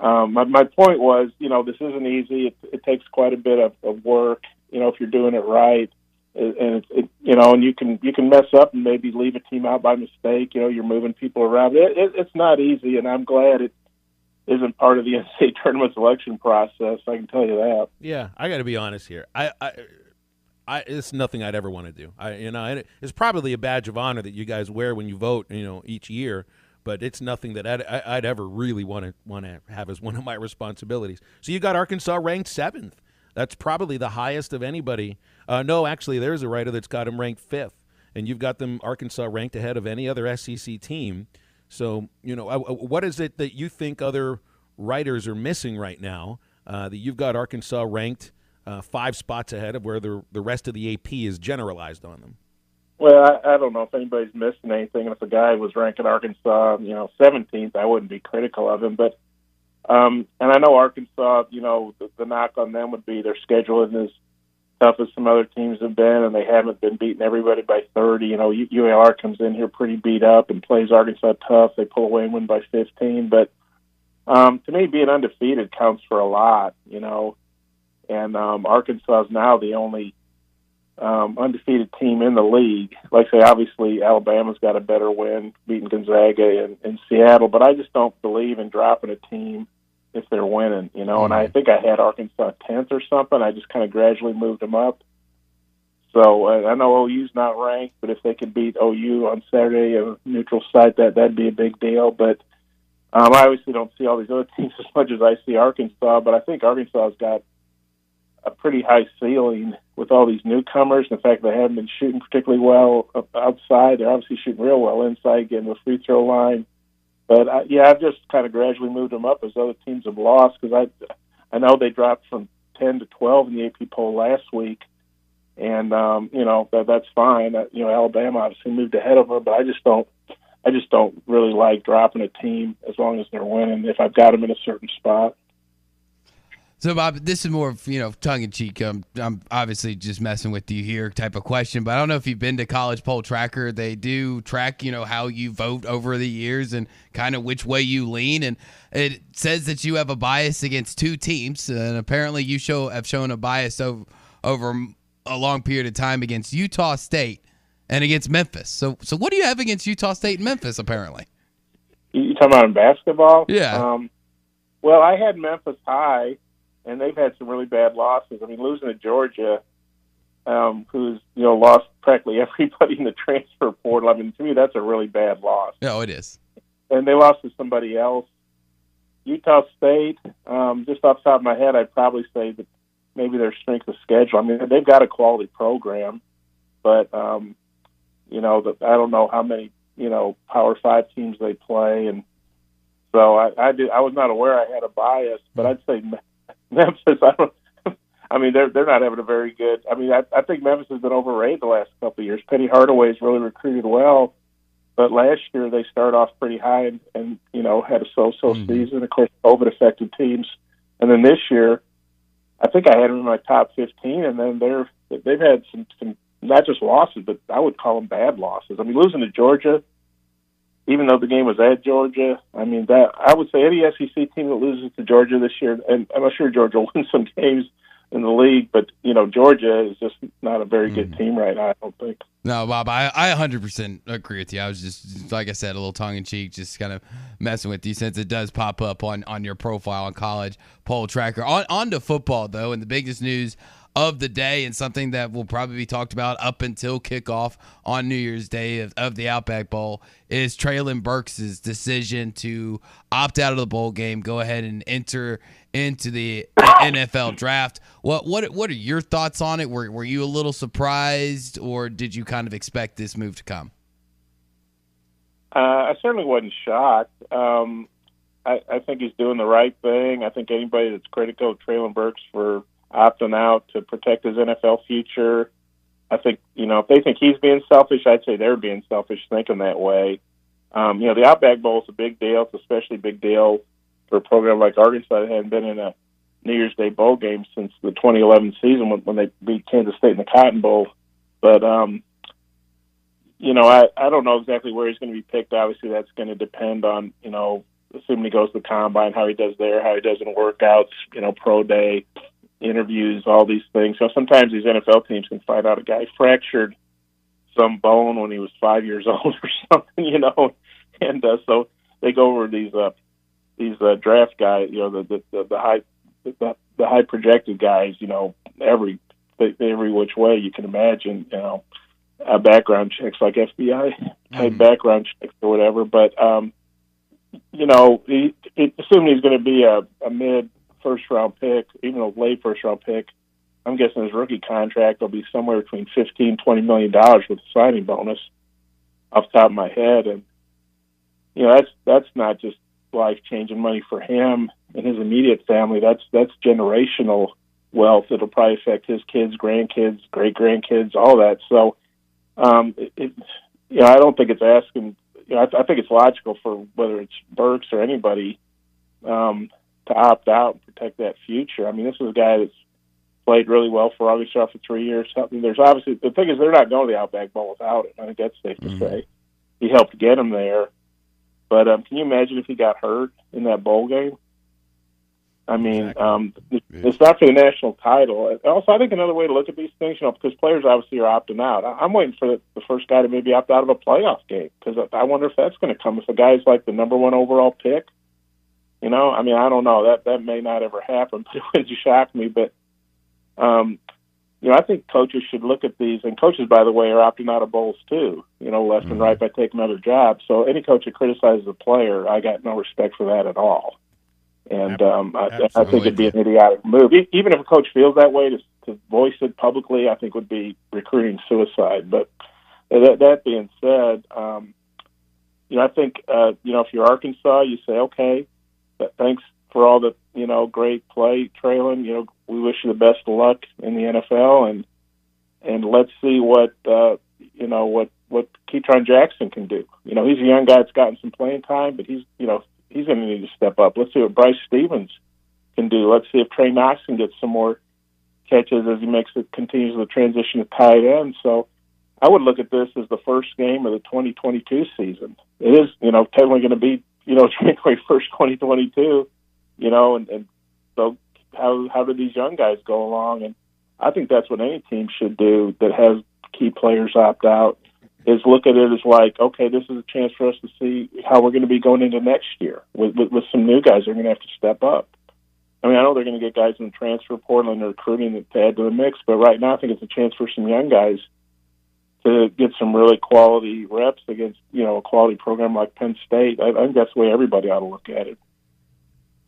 My point was, this isn't easy. It takes quite a bit of work, if you're doing it right, and and you can mess up and maybe leave a team out by mistake. You're moving people around. It's not easy, and I'm glad it isn't part of the NCAA tournament selection process. I can tell you that. Yeah, I got to be honest here. I it's nothing I'd ever want to do. It's probably a badge of honor that you guys wear when you vote, each year. But it's nothing that I'd ever really want to have as one of my responsibilities. So you got Arkansas ranked 7th. That's probably the highest of anybody. No, actually, there's a writer that's got him ranked 5th. and you've got them Arkansas ranked ahead of any other SEC team. So, what is it that you think other writers are missing right now that you've got Arkansas ranked 5 spots ahead of where the rest of the AP is generalized on them? Well, I don't know if anybody's missing anything. And if a guy was ranking Arkansas, 17th, I wouldn't be critical of him. But and I know Arkansas, the knock on them would be their schedule isn't as tough as some other teams have been, and they haven't been beating everybody by 30. UAR comes in here pretty beat up and plays Arkansas tough. They pull away and win by 15. But to me, being undefeated counts for a lot, And Arkansas is now the only undefeated team in the league. Like I say, obviously Alabama's got a better win, beating Gonzaga in Seattle, but I just don't believe in dropping a team if they're winning, And I think I had Arkansas 10th or something. I just kind of gradually moved them up. So I know OU's not ranked, but if they could beat OU on Saturday at a neutral site, that'd be a big deal. But I obviously don't see all these other teams as much as I see Arkansas, but I think Arkansas's got a pretty high ceiling with all these newcomers. In fact, they haven't been shooting particularly well outside. They're obviously shooting real well inside, getting the free throw line. But, I've just kind of gradually moved them up as other teams have lost because I know they dropped from 10 to 12 in the AP poll last week. And, that's fine. Alabama obviously moved ahead of them, but I just don't really like dropping a team as long as they're winning if I've got them in a certain spot. So, Bob, this is more of, tongue-in-cheek. I'm obviously just messing with you here type of question, but I don't know if you've been to College Poll Tracker. They do track, how you vote over the years and kind of which way you lean, and it says that you have a bias against 2 teams, and apparently you have shown a bias over a long period of time against Utah State and against Memphis. So what do you have against Utah State and Memphis, apparently? You talking about in basketball? Yeah. Well, I had Memphis high, and they've had some really bad losses. I mean, losing to Georgia, who's lost practically everybody in the transfer portal. I mean, to me, that's a really bad loss. No, it is. And they lost to somebody else. Utah State, just off the top of my head, I'd probably say that maybe their strength of schedule. I mean, they've got a quality program, but I don't know how many Power 5 teams they play, and so I was not aware I had a bias, but I'd say Memphis, they're not having a very good. I mean, I think Memphis has been overrated the last couple of years. Penny Hardaway's really recruited well, but last year they started off pretty high and had a so-so season. Of course, COVID affected teams, and then this year, I think I had them in my top 15, and then they've had some not just losses, but I would call them bad losses. I mean, losing to Georgia, even though the game was at Georgia, I mean, that I would say any SEC team that loses to Georgia this year, and I'm sure Georgia will win some games in the league, but, Georgia is just not a very good team right now, I don't think. No, Bob, I 100% agree with you. I was just, like I said, a little tongue-in-cheek, just kind of messing with you since it does pop up on your profile on College Poll Tracker. On to football, though, and the biggest news of the day and something that will probably be talked about up until kickoff on New Year's Day of the Outback Bowl is Treylon Burks' decision to opt out of the bowl game, go ahead and enter into the NFL draft. What are your thoughts on it? Were you a little surprised, or did you kind of expect this move to come? I certainly wasn't shocked. I think he's doing the right thing. I think anybody that's critical of Treylon Burks for opting out to protect his NFL future, I think, if they think he's being selfish, I'd say they're being selfish thinking that way. The Outback Bowl is a big deal. It's especially a big deal for a program like Arkansas that hadn't been in a New Year's Day bowl game since the 2011 season when they beat Kansas State in the Cotton Bowl. But, I don't know exactly where he's going to be picked. Obviously, that's going to depend on, assuming he goes to the combine, how he does there, how he does in workouts, pro day, interviews, all these things. So sometimes these NFL teams can find out a guy fractured some bone when he was 5 years old or something, and so they go over these draft guys, the high projected guys, every which way you can imagine, background checks like FBI background checks or whatever. But assuming he's going to be a mid first round pick, even a late first round pick, I'm guessing his rookie contract will be somewhere between $15-20 million with a signing bonus, off the top of my head. And that's not just life-changing money for him and his immediate family. That's generational wealth. It'll probably affect his kids, grandkids, great-grandkids, all that. So, I don't think it's asking. I think it's logical for whether it's Burks or anybody to opt out and protect that future. I mean, this is a guy that's played really well for Arkansas for 3 years. I mean, there's obviously, the thing is, they're not going to the Outback Bowl without him. I think that's safe to say. He helped get him there. But can you imagine if he got hurt in that bowl game? I mean, it's not for the national title. Also, I think another way to look at these things, because players obviously are opting out. I'm waiting for the first guy to maybe opt out of a playoff game, because I wonder if that's going to come. If a guy's like the number 1 overall pick, I mean, I don't know. That may not ever happen, but it wouldn't shock me. But, I think coaches should look at these, and coaches, by the way, are opting out of bowls too, left and right by taking other jobs. So any coach that criticizes a player, I got no respect for that at all. And I think it'd be an idiotic move. Even if a coach feels that way, to voice it publicly, I think would be recruiting suicide. But that being said, I think, if you're Arkansas, you say, okay, thanks for all the, great play, Treylon. We wish you the best of luck in the NFL, and let's see what Keytron Jackson can do. He's a young guy that's gotten some playing time, but he's going to need to step up. Let's see what Bryce Stevens can do. Let's see if Trey Knox can get some more catches as he continues the transition to tight end. So I would look at this as the first game of the 2022 season. It is, technically going to be, January 1st, 2022, and so how do these young guys go along? And I think that's what any team should do that has key players opt out, is look at it as like, okay, this is a chance for us to see how we're going to be going into next year with some new guys that are going to have to step up. I mean, I know they're going to get guys in the transfer portal and they're recruiting to add to the mix, but right now I think it's a chance for some young guys to get some really quality reps against, a quality program like Penn State. I think that's the way everybody ought to look at it.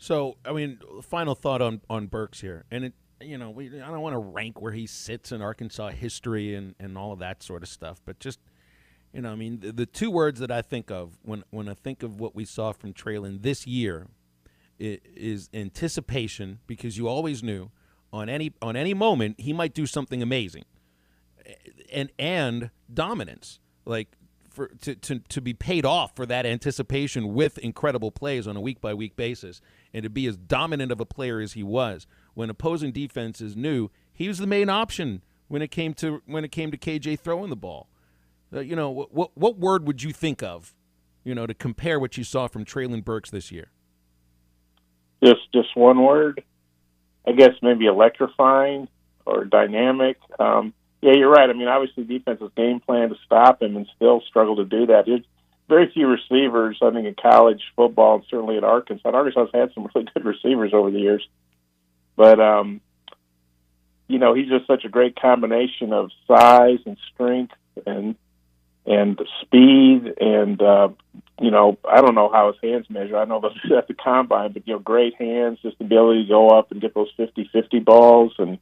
So, I mean, final thought on Burks here. And, I don't want to rank where he sits in Arkansas history and all of that sort of stuff, but just, the two words that I think of when I think of what we saw from Treylon this year is anticipation, because you always knew on any moment he might do something amazing, and dominance, like to be paid off for that anticipation with incredible plays on a week-by-week basis, and to be as dominant of a player as he was. When opposing defenses knew he was the main option when it came to KJ throwing the ball. What word would you think of, to compare what you saw from Treylon Burks this year? Just one word, I guess maybe electrifying or dynamic. Yeah, you're right. I mean, obviously defense's game plan to stop him and still struggle to do that. There's very few receivers, I think, in college football and certainly at Arkansas. Arkansas has had some really good receivers over the years. But, he's just such a great combination of size and strength and speed and, I don't know how his hands measure. I know those at the combine, but, great hands, just the ability to go up and get those 50-50 balls. And,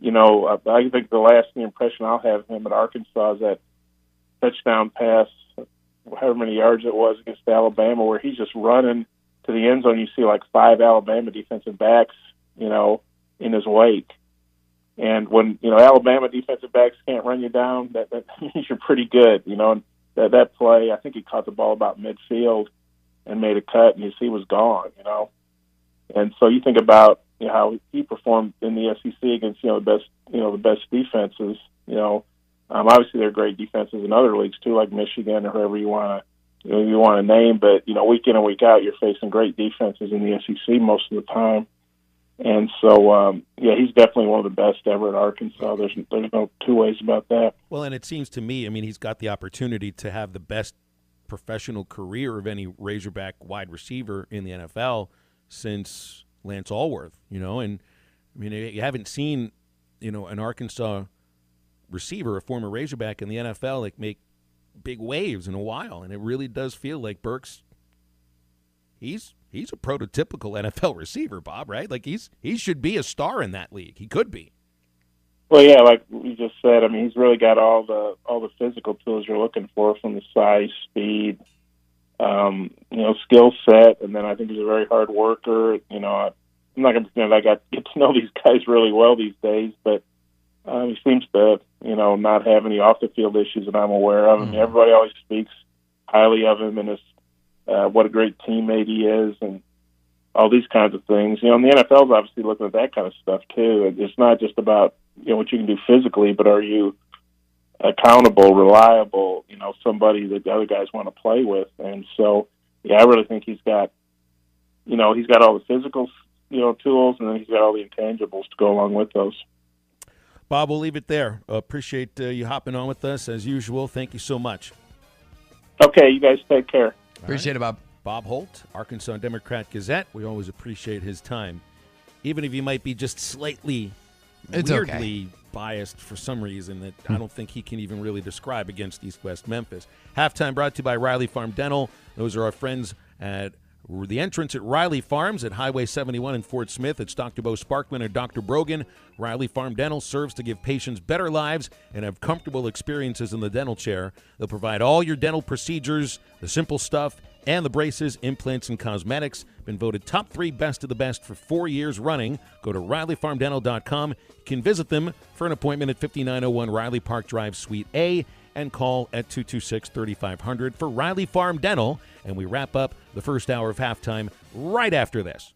I think the lasting impression I'll have of him at Arkansas is that touchdown pass, however many yards it was against Alabama, where he's just running to the end zone. You see like 5 Alabama defensive backs, in his wake. And when, Alabama defensive backs can't run you down, that means you're pretty good, and that play, I think he caught the ball about midfield and made a cut, and he was gone, And so you think about, how he performed in the SEC against, the best defenses, obviously there are great defenses in other leagues too, like Michigan or whoever you want to name, but, week in and week out, you're facing great defenses in the SEC most of the time. And so, he's definitely one of the best ever at Arkansas. There's no two ways about that. Well, and it seems to me, he's got the opportunity to have the best professional career of any Razorback wide receiver in the NFL since Lance Allworth, and you haven't seen, an Arkansas receiver, a former Razorback in the NFL, make big waves in a while. And it really does feel like Burks, he's a prototypical NFL receiver, Bob, right? Like he should be a star in that league. He could be. Well, yeah, like we just said, I mean, he's really got all the physical tools you're looking for, from the size, speed, skill set, and then I think he's a very hard worker. I'm not going to pretend I get to know these guys really well these days, but he seems to, not have any off the field issues that I'm aware of. I mean, everybody always speaks highly of him and what a great teammate he is, and all these kinds of things. And the NFL's obviously looking at that kind of stuff too. It's not just about what you can do physically, but are you accountable, reliable, somebody that the other guys want to play with. And so, yeah, I really think he's got all the physical, tools, and then he's got all the intangibles to go along with those. Bob, we'll leave it there. Appreciate you hopping on with us as usual. Thank you so much. Okay, you guys take care. Appreciate it, Bob. Bob Holt, Arkansas Democrat Gazette. We always appreciate his time, even if he might be just slightly weirdly biased for some reason that I don't think he can even really describe against East West Memphis. Halftime brought to you by Riley Farm Dental. Those are our friends at the entrance at Riley Farms at Highway 71 in Fort Smith. It's Dr. Bo Sparkman and Dr. Brogan. Riley Farm Dental serves to give patients better lives and have comfortable experiences in the dental chair. They'll provide all your dental procedures, the simple stuff, and the braces, implants, and cosmetics. Been voted top 3 best of the best for 4 years running. Go to RileyFarmDental.com. You can visit them for an appointment at 5901 Riley Park Drive, Suite A, and call at 226-3500 for Riley Farm Dental. And we wrap up the first hour of halftime right after this.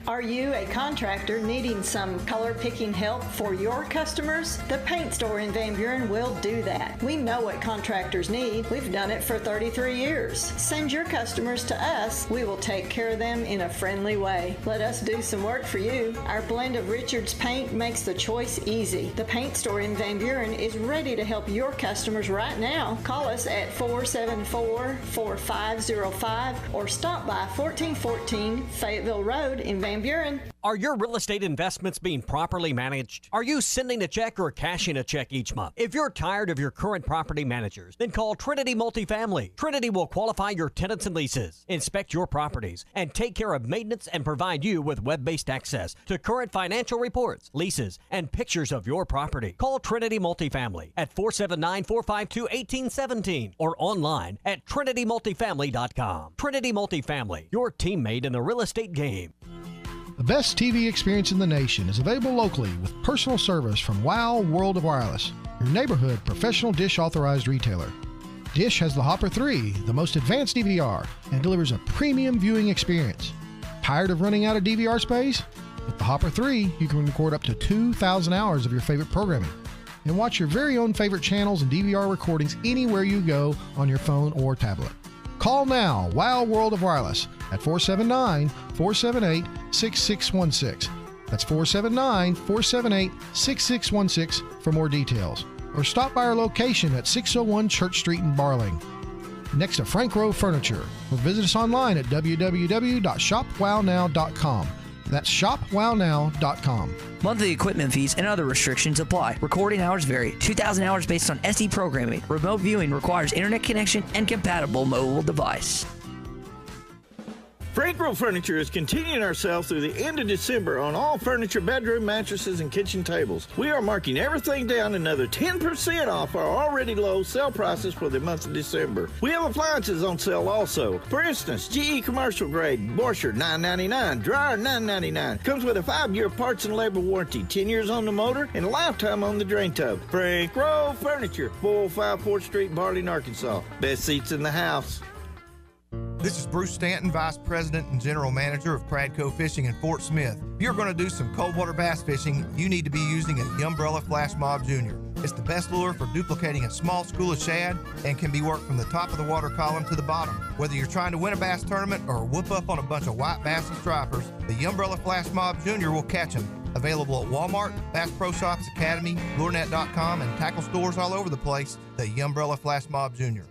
Are you a contractor needing some color picking help for your customers? The Paint Store in Van Buren will do that. We know what contractors need. We've done it for 33 years. Send your customers to us. We will take care of them in a friendly way. Let us do some work for you. Our blend of Richards paint makes the choice easy. The Paint Store in Van Buren is ready to help your customers right now. Call us at 474-4505 or stop by 1414 Fayetteville Road in Van Buren. Are your real estate investments being properly managed? Are you sending a check or cashing a check each month? If you're tired of your current property managers, then call Trinity Multifamily. Trinity will qualify your tenants and leases, inspect your properties, and take care of maintenance and provide you with web-based access to current financial reports, leases, and pictures of your property. Call Trinity Multifamily at 479-452-1817 or online at trinitymultifamily.com. Trinity Multifamily, your teammate in the real estate game. The best TV experience in the nation is available locally with personal service from Wow World of Wireless, your neighborhood professional dish authorized retailer. Dish has the Hopper 3, the most advanced DVR, and delivers a premium viewing experience. Tired of running out of DVR space? With the Hopper 3, you can record up to 2,000 hours of your favorite programming and watch your very own favorite channels and DVR recordings anywhere you go on your phone or tablet. Call now, Wow World of Wireless, at 479-478-6616. That's 479-478-6616 for more details. Or stop by our location at 601 Church Street in Barling, next to Frank Rowe Furniture. Or visit us online at www.shopwownow.com. That's shopwownow.com. Monthly equipment fees and other restrictions apply. Recording hours vary. 2,000 hours based on SD programming. Remote viewing requires internet connection and compatible mobile device. Frank Rowe Furniture is continuing our sale through the end of December on all furniture, bedroom, mattresses, and kitchen tables. We are marking everything down another 10% off our already low sale prices for the month of December. We have appliances on sale also. For instance, GE commercial grade washer $9.99, dryer $9.99. Comes with a 5-year parts and labor warranty, 10 years on the motor, and a lifetime on the drain tub. Frank Rowe Furniture, 405 4th Street, Barling, Arkansas. Best seats in the house. This is Bruce Stanton, Vice President and General Manager of Pradco Fishing in Fort Smith. If you're going to do some cold water bass fishing, you need to be using a Umbrella Flash Mob Jr. It's the best lure for duplicating a small school of shad and can be worked from the top of the water column to the bottom. Whether you're trying to win a bass tournament or whoop up on a bunch of white bass and stripers, the Umbrella Flash Mob Jr. will catch them. Available at Walmart, Bass Pro Shops Academy, LureNet.com, and tackle stores all over the place, the Umbrella Flash Mob Jr.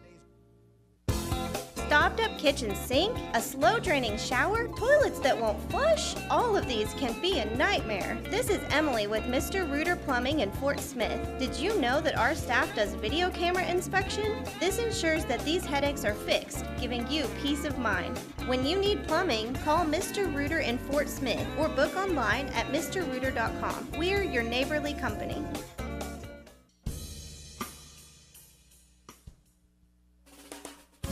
stopped up kitchen sink, a slow draining shower, toilets that won't flush? All of these can be a nightmare. This is Emily with Mr. Rooter Plumbing in Fort Smith. Did you know that our staff does video camera inspection? This ensures that these headaches are fixed, giving you peace of mind. When you need plumbing, call Mr. Rooter in Fort Smith or book online at mrrooter.com. We're your neighborly company.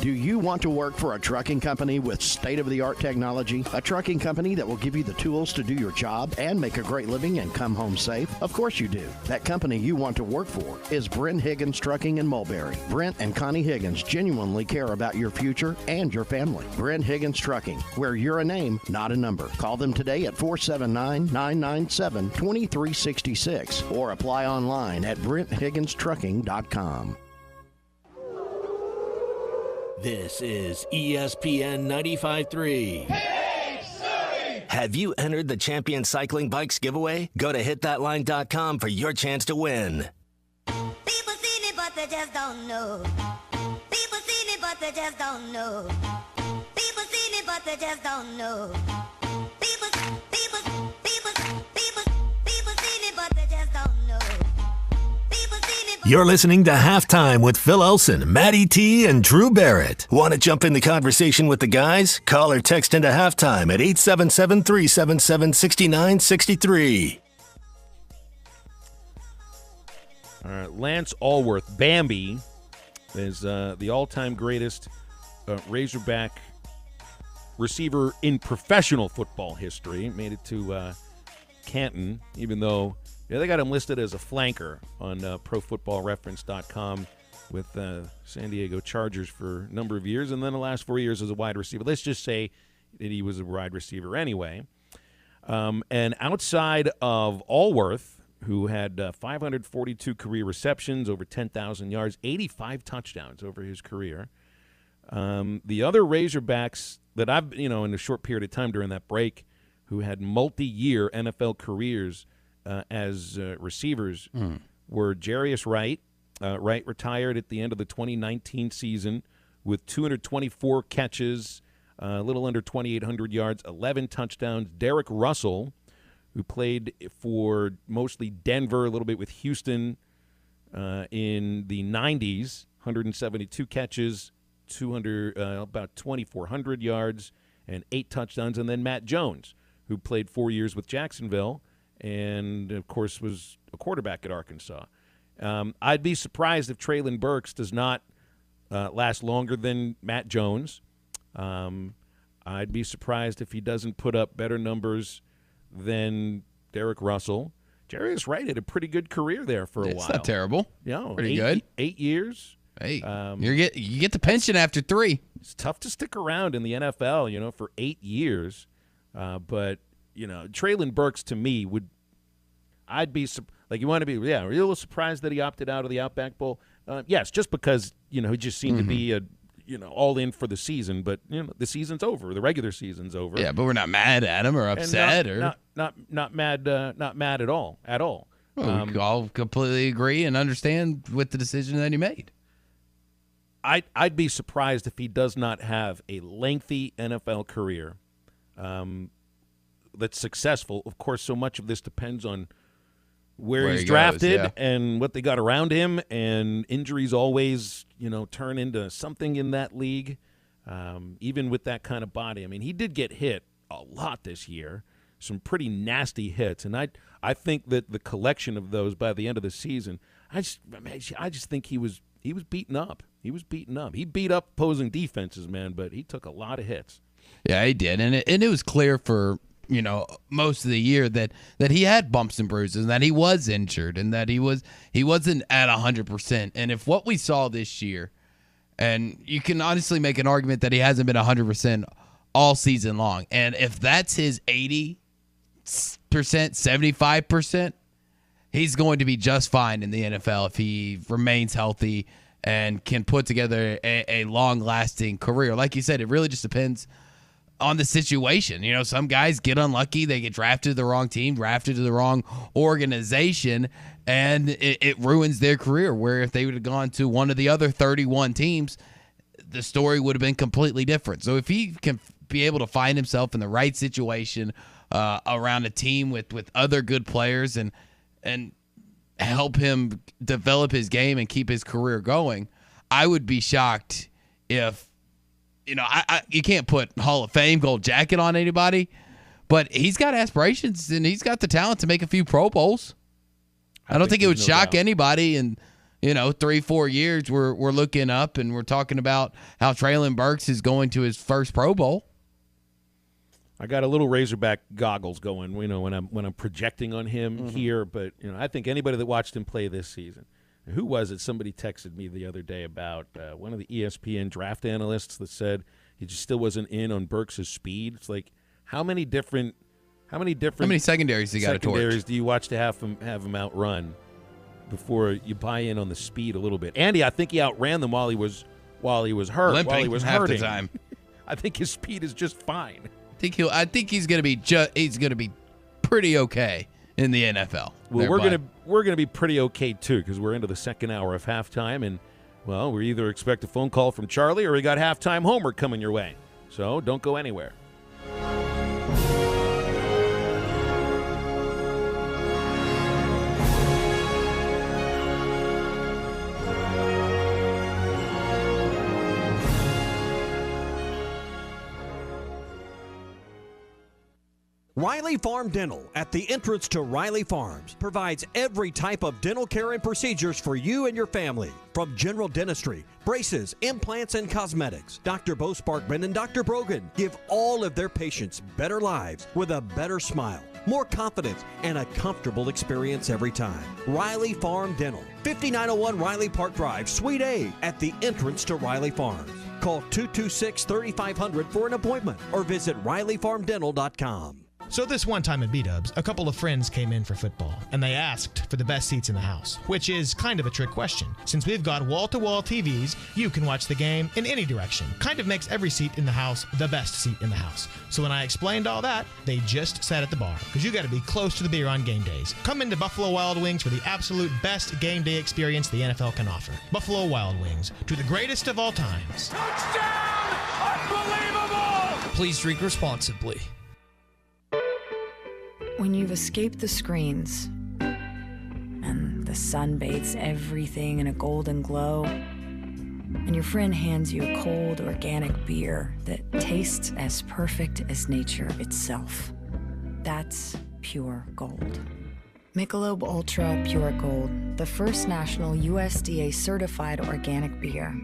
Do you want to work for a trucking company with state-of-the-art technology? A trucking company that will give you the tools to do your job and make a great living and come home safe? Of course you do. That company you want to work for is Brent Higgins Trucking in Mulberry. Brent and Connie Higgins genuinely care about your future and your family. Brent Higgins Trucking, where you're a name, not a number. Call them today at 479-997-2366 or apply online at BrentHigginsTrucking.com. This is ESPN 95.3. Have you entered the Champion Cycling Bikes giveaway? Go to hitthatline.com for your chance to win. People seen it, but they just don't know. People seen it, but they just don't know. People seen it, but they just don't know. People seen it, but they just don't know. You're listening to Halftime with Phil Elson, Matty T, and Drew Barrett. Want to jump in the conversation with the guys? Call or text into Halftime at 877-377-6963. All right, Lance Allworth, Bambi, is the all-time greatest Razorback receiver in professional football history. Made it to Canton, even though they got him listed as a flanker on ProFootballReference.com with San Diego Chargers for a number of years, and then the last 4 years as a wide receiver. Let's just say that he was a wide receiver anyway. And outside of Allworth, who had 542 career receptions, over 10,000 yards, 85 touchdowns over his career, the other Razorbacks that I've, in a short period of time during that break, who had multi-year NFL careers as receivers were Jarius Wright. Wright retired at the end of the 2019 season with 224 catches, a little under 2,800 yards, 11 touchdowns. Derek Russell, who played for mostly Denver, a little bit with Houston in the 90s, 172 catches, about 2,400 yards, and 8 touchdowns. And then Matt Jones, who played 4 years with Jacksonville and, of course, was a quarterback at Arkansas. I'd be surprised if Treylon Burks does not last longer than Matt Jones. I'd be surprised if he doesn't put up better numbers than Derek Russell. Jarius Wright had a pretty good career there for a while. It's not terrible. Yeah, pretty good. 8 years. Hey, you get the pension after 3. It's tough to stick around in the NFL, for 8 years. But Treylon Burks, to me, I'd be you want to be, a little surprised that he opted out of the Outback Bowl. Yes, just because, he just seemed to be all in for the season. But, the season's over. The regular season's over. Yeah, but we're not mad at him or upset not mad at all. Well, we all completely agree and understand with the decision that he made. I'd be surprised if he does not have a lengthy NFL career that's successful. Of course, so much of this depends on where he's drafted and what they got around him, and injuries always, turn into something in that league, even with that kind of body. I mean, he did get hit a lot this year, some pretty nasty hits, and I think that the collection of those by the end of the season, I just think he was beaten up. He was beaten up. He beat up opposing defenses, man, but he took a lot of hits. Yeah, he did, and it was clear for most of the year that he had bumps and bruises, and that he was injured, and that he wasn't at 100%. And if what we saw this year, and you can honestly make an argument that he hasn't been 100% all season long, and if that's his 80%, 75%, he's going to be just fine in the NFL if he remains healthy and can put together a long-lasting career. Like you said, it really just depends on the situation. Some guys get unlucky. They get drafted to the wrong team, drafted to the wrong organization, and it ruins their career, where if they would have gone to one of the other 31 teams, the story would have been completely different. So if he can be able to find himself in the right situation around a team with other good players and help him develop his game and keep his career going, I would be shocked if, you can't put Hall of Fame gold jacket on anybody, but he's got aspirations and he's got the talent to make a few Pro Bowls. I don't think it would shock anybody. And 3-4 years we're looking up and we're talking about how Treylon Burks is going to his first Pro Bowl. I got a little Razorback goggles going, when I'm projecting on him here. But I think anybody that watched him play this season, who was it? Somebody texted me the other day about one of the ESPN draft analysts that said he just still wasn't in on Burks' speed. It's like how many secondaries he got a torch? Do you watch to have him outrun before you buy in on the speed a little bit? Andy, I think he outran them while he was hurt, limping while he was half hurting. the time. I think his speed is just fine. I think he's going to be pretty okay in the NFL. Well, we're gonna be pretty okay too, because we're into the second hour of halftime, and we either expect a phone call from Charlie or we got halftime homework coming your way. So don't go anywhere. Riley Farm Dental, at the entrance to Riley Farms, provides every type of dental care and procedures for you and your family. From general dentistry, braces, implants, and cosmetics, Dr. Bo Sparkman and Dr. Brogan give all of their patients better lives with a better smile, more confidence, and a comfortable experience every time. Riley Farm Dental, 5901 Riley Park Drive, Suite A, at the entrance to Riley Farms. Call 226-3500 for an appointment or visit RileyFarmDental.com. So this one time at B-Dubs, a couple of friends came in for football, and they asked for the best seats in the house, which is kind of a trick question. Since we've got wall-to-wall TVs, you can watch the game in any direction. Kind of makes every seat in the house the best seat in the house. So when I explained all that, they just sat at the bar, because you got to be close to the beer on game days. Come into Buffalo Wild Wings for the absolute best game day experience the NFL can offer. Buffalo Wild Wings, to the greatest of all times. Touchdown! Unbelievable! Please drink responsibly. When you've escaped the screens and the sun bathes everything in a golden glow, and your friend hands you a cold organic beer that tastes as perfect as nature itself, that's pure gold. Michelob Ultra Pure Gold, the first national USDA certified organic beer.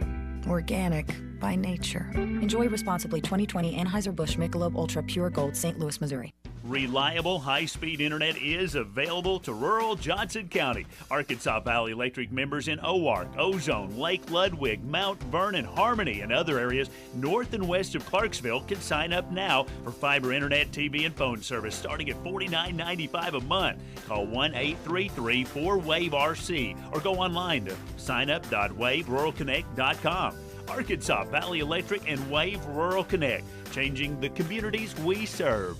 Organic by nature. Enjoy responsibly. 2020 Anheuser-Busch Michelob Ultra Pure Gold, St. Louis, Missouri. Reliable, high-speed internet is available to rural Johnson County. Arkansas Valley Electric members in Owark, Ozone, Lake Ludwig, Mount Vernon, Harmony, and other areas north and west of Clarksville can sign up now for fiber internet, TV, and phone service starting at $49.95 a month. Call 1-833-4WAVE-RC or go online to signup.waveruralconnect.com. Arkansas Valley Electric and Wave Rural Connect, changing the communities we serve.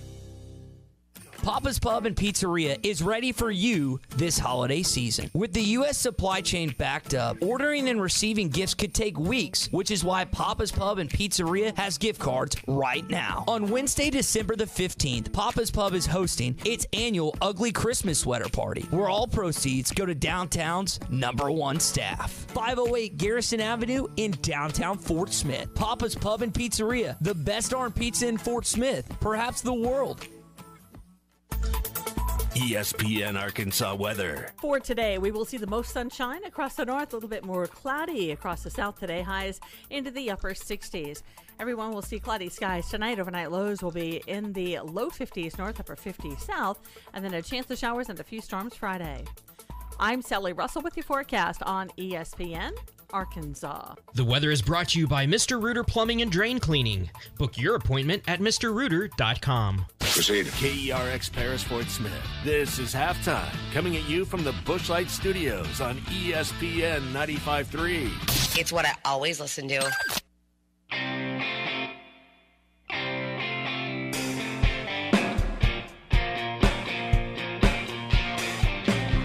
Papa's Pub and Pizzeria is ready for you this holiday season. With the U.S. supply chain backed up, ordering and receiving gifts could take weeks, which is why Papa's Pub and Pizzeria has gift cards right now. On Wednesday, December the 15th, Papa's Pub is hosting its annual Ugly Christmas Sweater Party, where all proceeds go to downtown's #1 staff. 508 Garrison Avenue in downtown Fort Smith. Papa's Pub and Pizzeria, the best darn pizza in Fort Smith, perhaps the world. ESPN Arkansas weather. For today, we will see the most sunshine across the north, a little bit more cloudy across the south today, highs into the upper 60s. Everyone will see cloudy skies tonight. Overnight lows will be in the low 50s north, upper 50s south, and then a chance of showers and a few storms Friday. I'm Sally Russell with your forecast on ESPN Arkansas. The weather is brought to you by Mr. Reuter Plumbing and Drain Cleaning. Book your appointment at MrReuter.com. Proceed. KERX Paris Fort Smith. This is halftime, coming at you from the Bushlight Studios on ESPN 95.3. It's what I always listen to.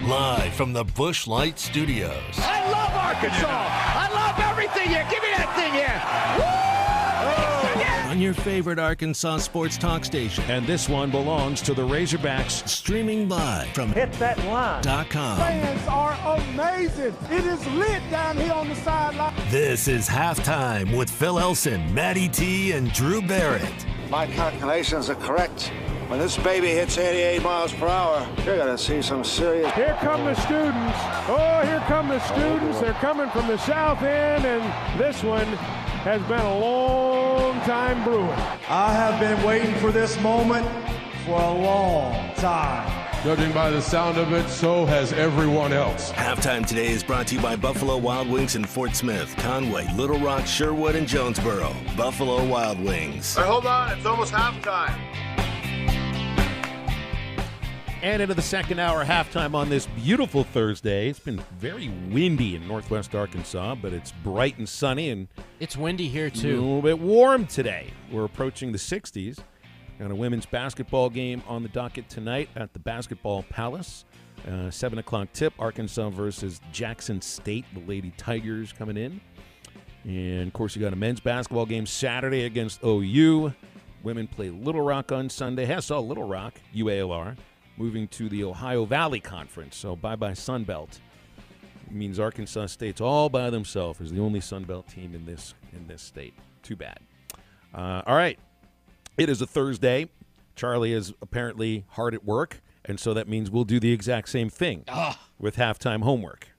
Live from the Bushlight Studios. I love Arkansas. I love everything here. Give me that thing here. on your favorite Arkansas sports talk station. And this one belongs to the Razorbacks. Streaming live from HitThatLine.com. Fans are amazing. It is lit down here on the sideline. This is Halftime with Phil Elson, Matty T, and Drew Barrett. My calculations are correct. When this baby hits 88 miles per hour, you're going to see some serious... Here come the students. Oh, here come the students. They're coming from the south end, and this one has been a long time brewing. I have been waiting for this moment for a long time. Judging by the sound of it, so has everyone else. Halftime today is brought to you by Buffalo Wild Wings in Fort Smith, Conway, Little Rock, Sherwood, and Jonesboro. Buffalo Wild Wings. Hey, hold on. It's almost halftime. And into the second hour, halftime on this beautiful Thursday. It's been very windy in northwest Arkansas, but it's bright and sunny. And it's windy here, too. A little bit warm today. We're approaching the 60s. Got a women's basketball game on the docket tonight at the Basketball Palace. 7 o'clock tip, Arkansas versus Jackson State, the Lady Tigers coming in. And, of course, you got a men's basketball game Saturday against OU. Women play Little Rock on Sunday. Saw Little Rock, UALR, moving to the Ohio Valley Conference. So bye-bye Sun Belt. It means Arkansas State's all by themselves as the only Sun Belt team in this state. Too bad. All right. It is a Thursday. Charlie is apparently hard at work, and so that means we'll do the exact same thing with halftime homework.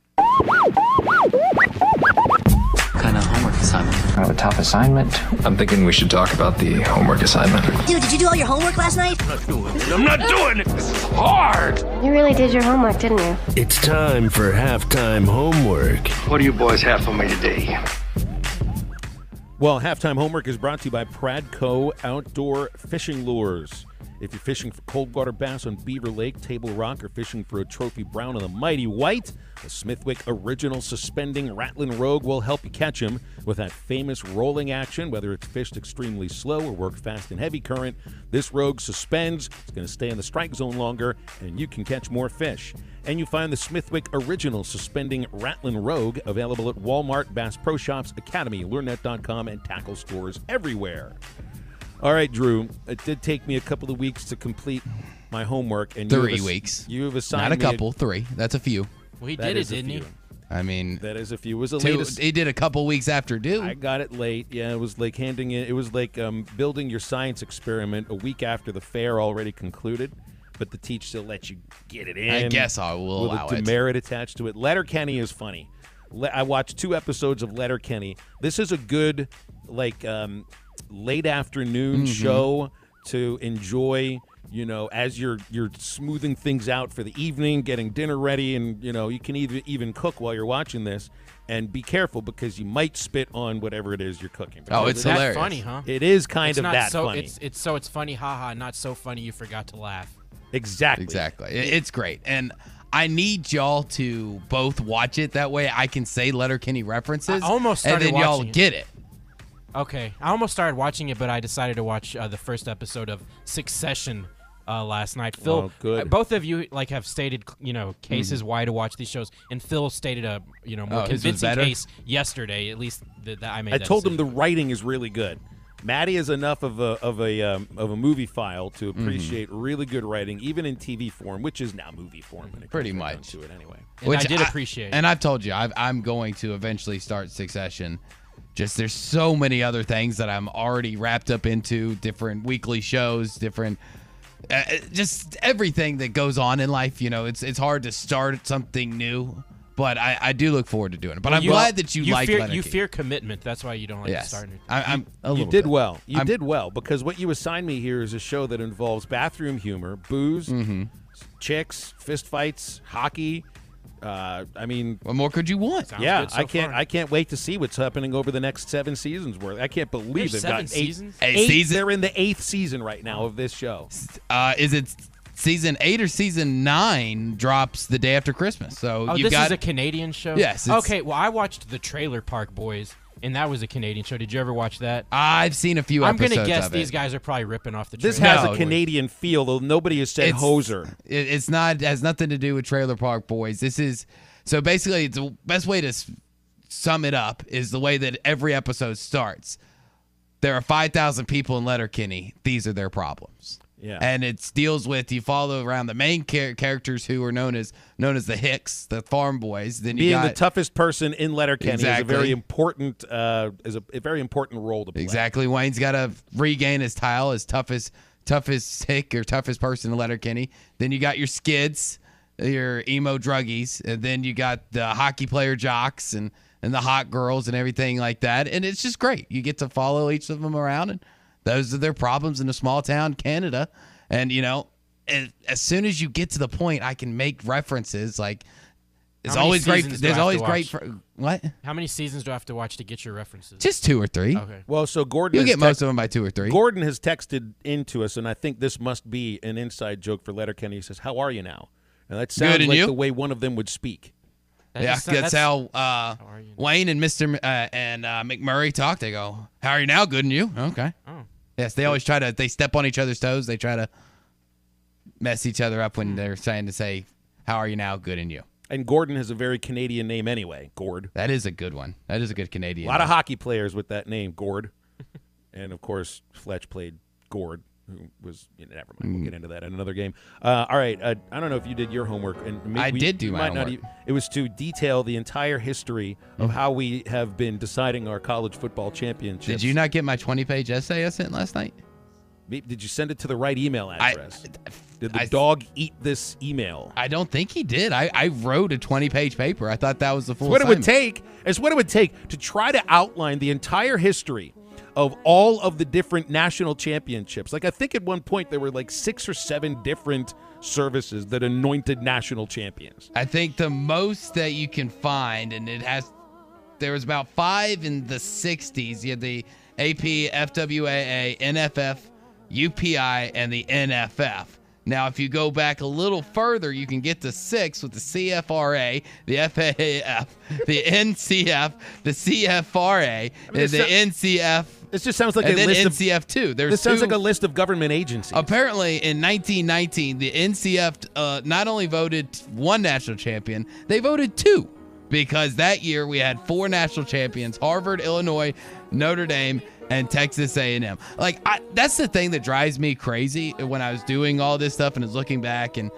Kind of homework assignment? Kind of a tough assignment. I'm thinking we should talk about the homework assignment. Dude, did you do all your homework last night? I'm not doing it. This is hard. You really did your homework, didn't you? It's time for halftime homework. What do you boys have for me today? Well, halftime homework is brought to you by Pradco Outdoor Fishing Lures. If you're fishing for cold water bass on Beaver Lake, Table Rock, or fishing for a trophy brown on the Mighty White, the Smithwick Original Suspending Rattling Rogue will help you catch them with that famous rolling action. Whether it's fished extremely slow or worked fast in heavy current, this Rogue suspends. It's going to stay in the strike zone longer, and you can catch more fish. And you find the Smithwick Original Suspending Rattling Rogue available at Walmart, Bass Pro Shops, Academy, LureNet.com, and tackle stores everywhere. All right, Drew, it did take me a couple of weeks to complete my homework. And 3 weeks. You have assigned Not a couple, 3. That's a few. Well, he did it, didn't he? I mean, that is a few. It was the 2, latest. He did a couple weeks after due. I got it late. Yeah, it was like handing it. It was like building your science experiment a week after the fair already concluded, but the teacher still lets you get it in. I guess I will with allow a it. demerit attached to it. Letterkenny is funny. I watched 2 episodes of Letterkenny. This is a good late afternoon show to enjoy, as you're smoothing things out for the evening, getting dinner ready, and you can even cook while you're watching this. And be careful because you might spit on whatever it is you're cooking. It's hilarious. Funny, huh? It is kind of that funny. It's funny, haha, not so funny you forgot to laugh. Exactly. It's great. And I need y'all to both watch it. That way I can say Letterkenny references. I almost started and then y'all get it. Okay. I almost started watching it, but I decided to watch the first episode of Succession last night. Phil, good. Both of you have stated, cases why to watch these shows, and Phil stated a more convincing case yesterday. At least that I made. I told him the writing is really good. Maddie is enough of a movie file to appreciate really good writing, even in TV form, which is now movie form. Pretty much. To it anyway. Which I did appreciate. And I've told you, I'm going to eventually start Succession. Just there's so many other things that I'm already wrapped up into, different weekly shows, different just everything that goes on in life. It's hard to start something new. But I do look forward to doing it. But I'm glad that you like Letterkenny. You fear commitment. That's why you don't like to start it. You did well. You did well because what you assigned me here is a show that involves bathroom humor, booze, chicks, fist fights, hockey. What more could you want? Sounds good I can't wait to see what's happening over the next 7 seasons. I can't believe they've got 8 seasons. 8 They're in the 8th season right now of this show. Is it season 8 or season 9 drops the day after Christmas? So this is a Canadian show? Yes. Okay, well, I watched the Trailer Park Boys, and that was a Canadian show. Did you ever watch that? I've seen a few episodes I'm going to guess of these it. guys are probably ripping off the Trailer This has Park a Canadian feel, though nobody has said hoser. It's not, has nothing to do with Trailer Park Boys. This is, so basically, it's the best way to sum it up is the way that every episode starts. there are 5,000 people in Letterkenny. These are their problems. Yeah. And it deals with, you follow around the main characters who are known as the Hicks, the farm boys. Then being you got the toughest person in Letterkenny Exactly. is a very important role to play. Exactly. Wayne's got to regain his title as toughest hick or toughest person in Letterkenny. Then you got your skids, your emo druggies, and then you got the hockey player jocks and the hot girls and everything like that. And it's just great. You get to follow each of them around, and those are their problems in a small town, Canada. And, as soon as you get to the point, I can make references. Like, it's always great. There's always great. What? How many seasons do I have to watch to get your references? Just 2 or 3. Okay. Well, so Gordon, you'll get most of them by 2 or 3. Gordon has texted into us, and I think this must be an inside joke for Letterkenny. He says, "How are you now?" And that sounds like the way one of them would speak. That's how Wayne and Mr. and McMurray talk. They go, "How are you now? Good, and you?" Okay. Oh. Yes, they always they step on each other's toes. They try to mess each other up when they're trying to say, "How are you now? Good, and you?" And Gordon has a very Canadian name anyway, Gord. That is a good one. That is a good Canadian A lot name. of hockey players with that name, Gord. And, of course, Fletch played Gord, who was, never mind, we'll get into that in another game. All right, I don't know if you did your homework. And I did do my homework. It was to detail the entire history of how we have been deciding our college football championships. Did you not get my 20-page essay I sent last night? Did you send it to the right email address? Did the dog eat this email? I don't think he did. I wrote a 20-page paper. I thought that was the full It's what assignment. It's what it would take to try to outline the entire history of all of the different national championships. Like, I think at one point there were like 6 or 7 different services that anointed national champions. I think the most that you can find, and there was about 5 in the 60s. You had the AP, FWAA, NFF, UPI, and the NFF. Now, if you go back a little further, you can get to 6 with the CFRA, the FAAF, the NCF, the CFRA, and the NCF. This just sounds like and a then list NCF too. This sounds like a list of government agencies. Apparently, in 1919, the NCF not only voted one national champion, they voted 2. Because that year we had 4 national champions: Harvard, Illinois, Notre Dame, and Texas A&M. Like, that's the thing that drives me crazy when I was doing all this stuff and is looking back and,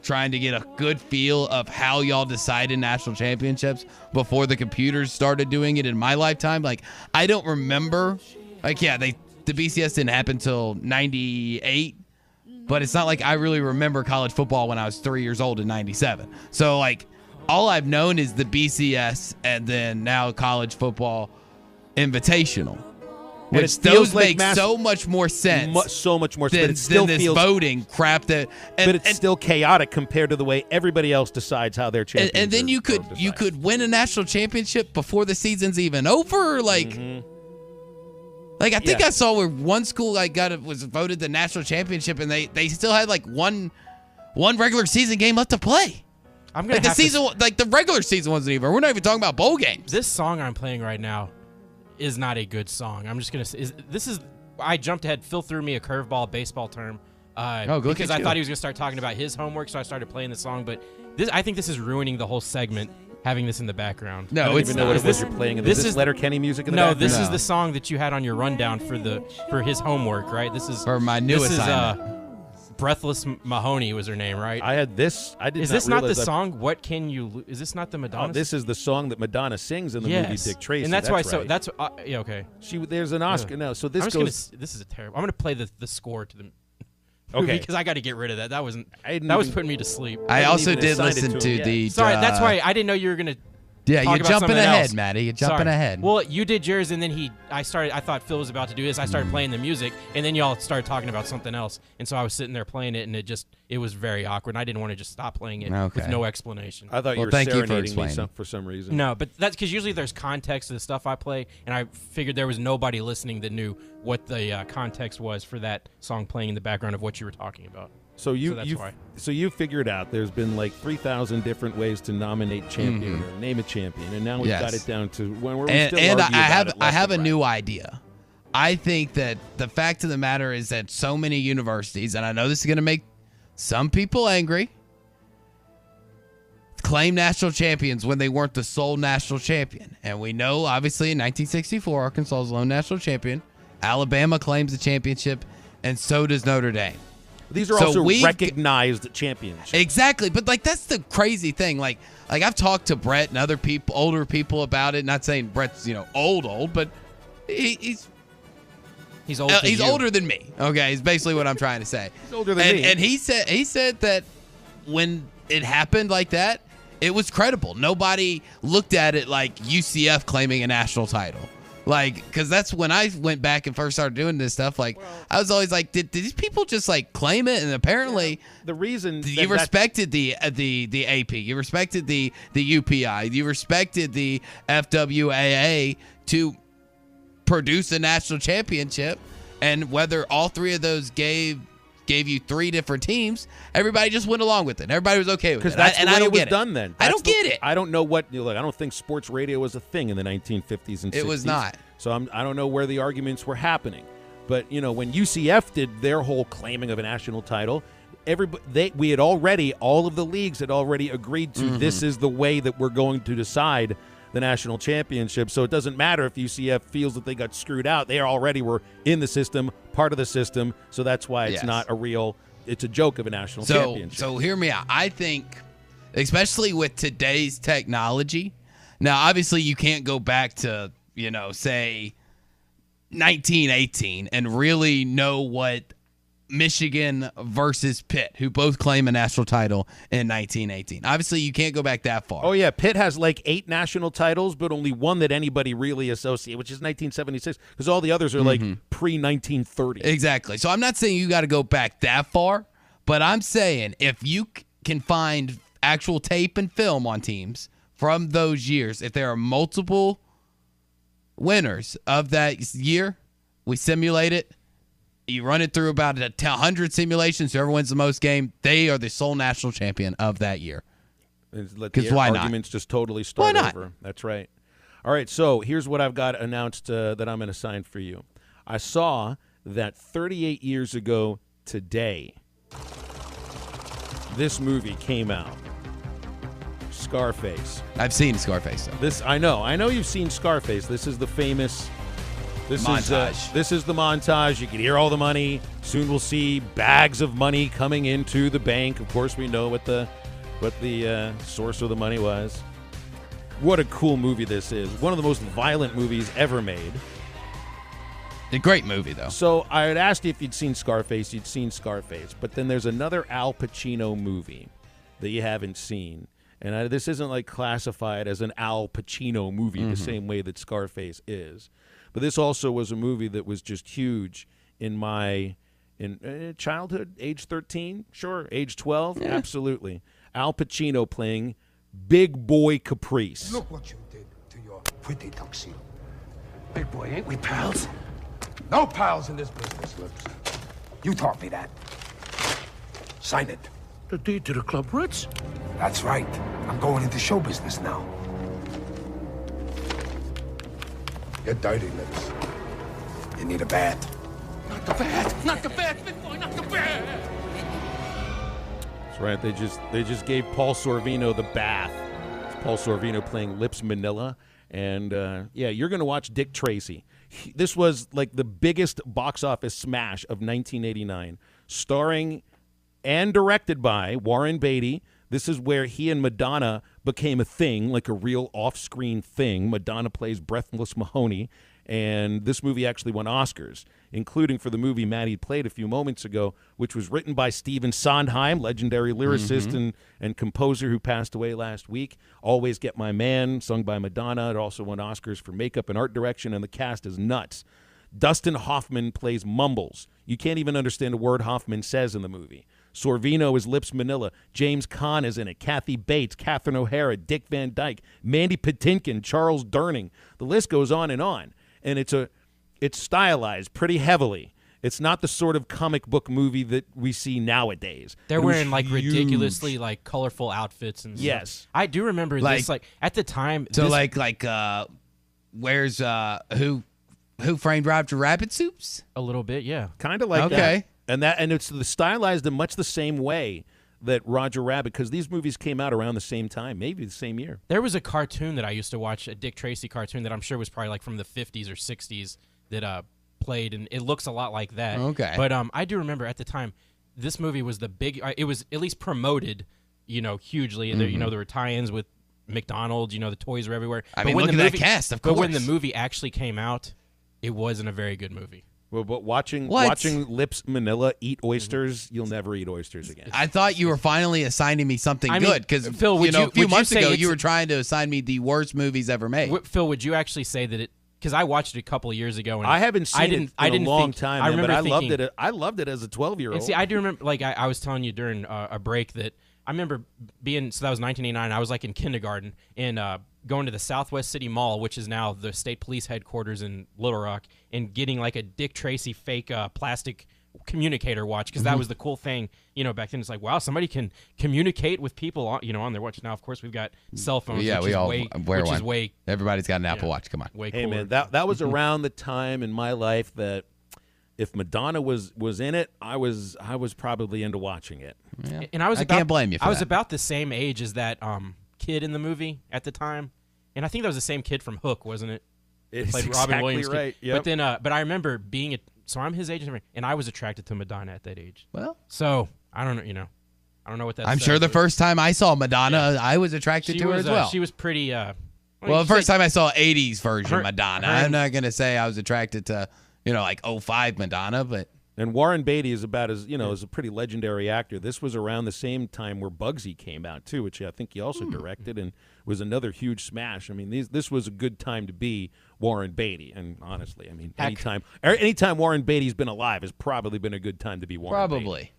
trying to get a good feel of how y'all decided national championships before the computers started doing it in my lifetime. Like, I don't remember. Like, yeah, the BCS didn't happen until 98, but it's not like I really remember college football when I was 3 years old in 97. So, like, all I've known is the BCS and then now college football invitational. Which those make so much more sense. So much more sense. Than, but it still this feels voting crap that. But it's still chaotic compared to the way everybody else decides how their champions. And then you could win a national championship before the season's even over. Like, like I think I saw where one school was voted the national championship, and they still had like one regular season game left to play. I'm gonna the regular season wasn't even. We're not even talking about bowl games. This song I'm playing right now is not a good song. I'm just gonna say I jumped ahead. Phil threw me a curveball baseball term because I thought he was gonna start talking about his homework, so I started playing the song. But I think this is ruining the whole segment, having this in the background. No, I don't even know what it was you're playing. Is this Letterkenny music in the background? This is the song that you had on your rundown for his homework, right? This is for my new assignment. Breathless Mahoney was her name, right? I had this. I did. Is this not the song? What can you? Is this not the Madonna? Oh, this is the song that Madonna sings in the movie Dick Tracy. And that's why. Right. So that's yeah. Okay. There's an Oscar. Yeah. No. So this goes. This is a terrible. I'm gonna play the score to the. Okay. Because I got to get rid of that. That was putting me to sleep. I also did listen to the. Sorry, that's why I didn't know you were gonna. Yeah, you're jumping ahead, else. Matty. You're jumping ahead. Well, you did yours, and then I thought Phil was about to do this. I started playing the music, and then y'all started talking about something else. And so I was sitting there playing it, and it was very awkward. And I didn't want to just stop playing it with no explanation. I thought you were serenading me for some reason. No, but that's because usually there's context to the stuff I play, and I figured there was nobody listening that knew what the context was for that song playing in the background of what you were talking about. So you figured out there's been like 3,000 different ways to nominate champion or name a champion, and now we've got it down to when we're still and I have a new idea. I think that the fact of the matter is that so many universities, and I know this is going to make some people angry, claim national champions when they weren't the sole national champion. And we know, obviously, in 1964, Arkansas was the lone national champion. Alabama claims the championship, and so does Notre Dame. These are also recognized championships. Exactly, but like that's the crazy thing. Like I've talked to Brett and other people, older people about it. Not saying Brett's old, but he's old. He's older than me. Okay, is basically what I'm trying to say. He's older than me. And he said that when it happened like that, it was credible. Nobody looked at it like UCF claiming a national title. Like, because that's when I went back and first started doing this stuff. Like, I was always like, did these people just like claim it? And apparently, the reason you respected the AP, you respected the UPI, you respected the FWAA to produce a national championship, and whether all three of those gave you three different teams, everybody just went along with it. Everybody was okay with it. Because that's the way it was get done then. I don't get it. I don't know what, I don't think sports radio was a thing in the 1950s and 60s. It was not. So I don't know where the arguments were happening. But, when UCF did their whole claiming of a national title, we had already, all of the leagues had already agreed to this is the way that we're going to decide the national championship. So it doesn't matter if UCF feels that they got screwed out. They already were in the system, part of the system. So that's why it's not it's a joke of a national championship. So hear me out. I think, especially with today's technology, now obviously you can't go back to, say 1918 and really know what Michigan versus Pitt, who both claim a national title in 1918. Obviously, you can't go back that far. Oh, yeah. Pitt has like 8 national titles, but only one that anybody really associates, which is 1976, because all the others are like pre-1930. Exactly. So I'm not saying you got to go back that far, but I'm saying if you can find actual tape and film on teams from those years, if there are multiple winners of that year, we simulate it. You run it through about 100 simulations. Whoever wins the most game, they are the sole national champion of that year. Because why not? Arguments just totally start Why not? over. That's right. All right, so here's what I've got announced that I'm going to sign for you. I saw that 38 years ago today, this movie came out. Scarface. I've seen Scarface, though. I know you've seen Scarface. This is the famous... montage. This is the montage. You can hear all the money. Soon we'll see bags of money coming into the bank. Of course, we know what the source of the money was. What a cool movie this is. One of the most violent movies ever made. A great movie, though. So I had asked you if you'd seen Scarface. You'd seen Scarface. But then there's another Al Pacino movie that you haven't seen. And this isn't like classified as an Al Pacino movie the same way that Scarface is. But this also was a movie that was just huge in my childhood, age 13, sure, age 12, absolutely. Al Pacino playing Big Boy Caprice. Look what you did to your pretty tuxedo. Big boy, ain't we pals? No pals in this business, Lips. You taught me that. Sign it. The deed to the Club Ritz? That's right. I'm going into show business now. You're dirty, Lips. You need a bat. Not the bat! Not the bat, big boy! Not the bat! That's right. They just gave Paul Sorvino the bath. It's Paul Sorvino playing Lips Manila. And, you're going to watch Dick Tracy. This was like the biggest box office smash of 1989. Starring and directed by Warren Beatty. This is where he and Madonna became a thing, like a real off-screen thing. Madonna plays Breathless Mahoney, and this movie actually won Oscars, including for the movie Maddie played a few moments ago, which was written by Stephen Sondheim, legendary lyricist and composer who passed away last week. Always Get My Man, sung by Madonna. It also won Oscars for makeup and art direction, and the cast is nuts. Dustin Hoffman plays Mumbles. You can't even understand a word Hoffman says in the movie. Sorvino is Lips Manila. James Caan is in it. Kathy Bates, Catherine O'Hara, Dick Van Dyke, Mandy Patinkin, Charles Durning. The list goes on. And it's stylized pretty heavily. It's not the sort of comic book movie that we see nowadays. They're wearing like ridiculously like colorful outfits and stuff. Yes. I do remember this like at the time. So where's Who Framed Roger Rabbit soups? A little bit, yeah. Kind of like that. And it's stylized in much the same way that Roger Rabbit, because these movies came out around the same time, maybe the same year. There was a cartoon that I used to watch, a Dick Tracy cartoon that I'm sure was probably like from the 50s or 60s that played, and it looks a lot like that. Okay. But I do remember at the time, this movie was the big. It was at least promoted, hugely. Mm-hmm. There were tie-ins with McDonald's. The toys were everywhere. I mean, look at that cast, of course. But when the movie actually came out, it wasn't a very good movie. Well, but watching Lips Manila eat oysters, you'll never eat oysters again. I thought you were finally assigning me something good because Phil, a few months ago you were trying to assign me the worst movies ever made. Phil, would you actually say that it? Because I watched it a couple of years ago, and I haven't seen it in a long time, but I loved it. I loved it as a 12-year-old. And see, I do remember, like I was telling you during a break that I remember being. So that was 1989. I was like in kindergarten and going to the Southwest City Mall, which is now the state police headquarters in Little Rock, and getting like a Dick Tracy fake plastic communicator watch, because that was the cool thing, back then. It's like, wow, somebody can communicate with people on their watch. Now, of course, we've got cell phones. Yeah, which we is all way, wear which one. Is way, Everybody's got an Apple Watch. Come on. Way hey, cooler. man, that was around the time in my life that if Madonna was in it, I was probably into watching it. Yeah. And I can't blame you for I was that. about the same age as that kid in the movie at the time. And I think that was the same kid from Hook, wasn't it? It's played exactly Robin Williams' kid. right. Yep. But then, but I remember being so I'm his age, and I was attracted to Madonna at that age. Well, so I don't know, I don't know what that. I'm says, sure the but first time I saw Madonna, I was attracted to her as well. She was pretty. Well, the first time I saw 80s version Madonna, I'm not gonna say I was attracted to like 05 Madonna, but. And Warren Beatty is about as is a pretty legendary actor. This was around the same time where Bugsy came out too, which I think he also directed and was another huge smash. I mean, this was a good time to be Warren Beatty. And honestly, I mean, anytime Warren Beatty's been alive has probably been a good time to be Warren Beatty. Probably.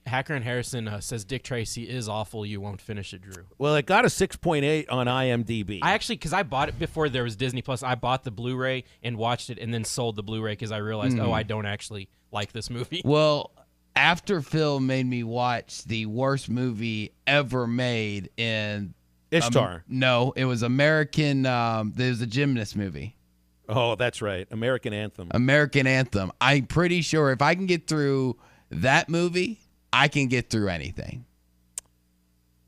Hacker and Harrison says Dick Tracy is awful. You won't finish it, Drew. Well, it got a 6.8 on IMDb. I actually, because I bought it before there was Disney Plus, I bought the Blu-ray and watched it and then sold the Blu-ray because I realized, I don't actually like this movie. Well, after Phil made me watch the worst movie ever made in Ishtar. No, it was American. There's a gymnast movie. Oh, that's right, American Anthem. American Anthem. I'm pretty sure if I can get through that movie, I can get through anything.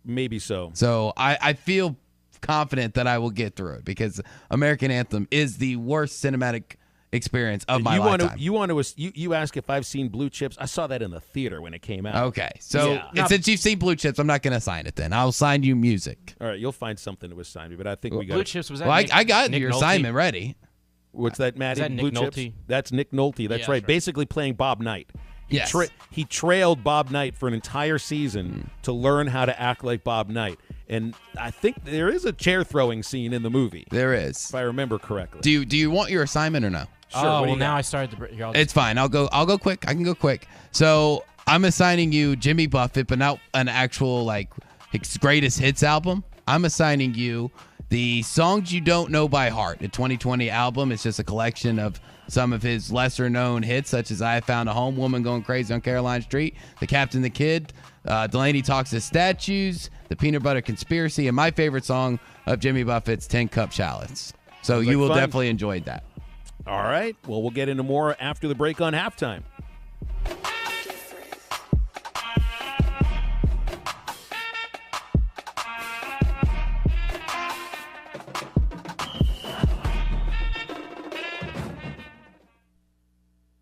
Maybe so. So I feel confident that I will get through it because American Anthem is the worst cinematic experience of my lifetime. You ask if I've seen Blue Chips. I saw that in the theater when it came out. Okay, so since you've seen Blue Chips, I'm not going to sign it then. I'll sign you music. All right, you'll find something to assign me, but I think we got Blue Chips was that. Well, Nick, I got Nick your Nolte? assignment ready. What's that, Maddie? Is that Blue Nick Chips? Nolte? That's Nick Nolte. That's right. Basically playing Bob Knight. Yes. He trailed Bob Knight for an entire season to learn how to act like Bob Knight. And I think there is a chair throwing scene in the movie. There is, if I remember correctly. Do you want your assignment or no? Sure. Oh, well, now I started the. It's fine. I'll go quick. I can go quick. So I'm assigning you Jimmy Buffett, but not an actual like his greatest hits album. I'm assigning you the Songs You Don't Know by Heart, the 2020 album. It's just a collection of some of his lesser-known hits, such as I Found a Home, Woman Going Crazy on Caroline Street, The Captain, the Kid, Delaney Talks to Statues, The Peanut Butter Conspiracy, and my favorite song of Jimmy Buffett's 10 Cup Shallots. So you will definitely enjoy that. All right. Well, we'll get into more after the break on Halftime.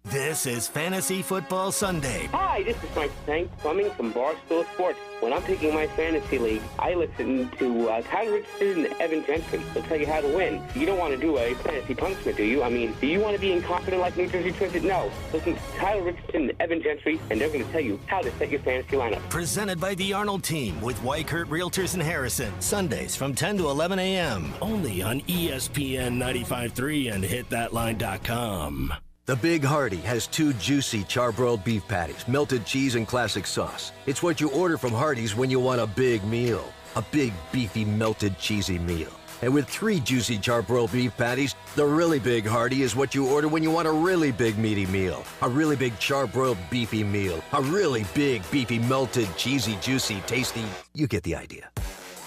This is Fantasy Football Sunday. Hi, this is Mike Tank Plumbing from Barstool Sports. When I'm picking my fantasy league, I listen to Tyler Richardson and Evan Gentry. They'll tell you how to win. You don't want to do a fantasy punishment, do you? I mean, do you want to be incompetent like New Jersey Twisted? No. Listen to Tyler Richardson and Evan Gentry, and they're going to tell you how to set your fantasy lineup. Presented by the Arnold Team with Weichert Realtors in Harrison. Sundays from 10 to 11 a.m. Only on ESPN 95.3 and hitthatline.com. The Big Hearty has 2 juicy charbroiled beef patties, melted cheese, and classic sauce. It's what you order from Hardee's when you want a big meal. A big, beefy, melted, cheesy meal. And with 3 juicy charbroiled beef patties, the really Big Hearty is what you order when you want a really big, meaty meal. A really big charbroiled beefy meal. A really big, beefy, melted, cheesy, juicy, tasty. You get the idea.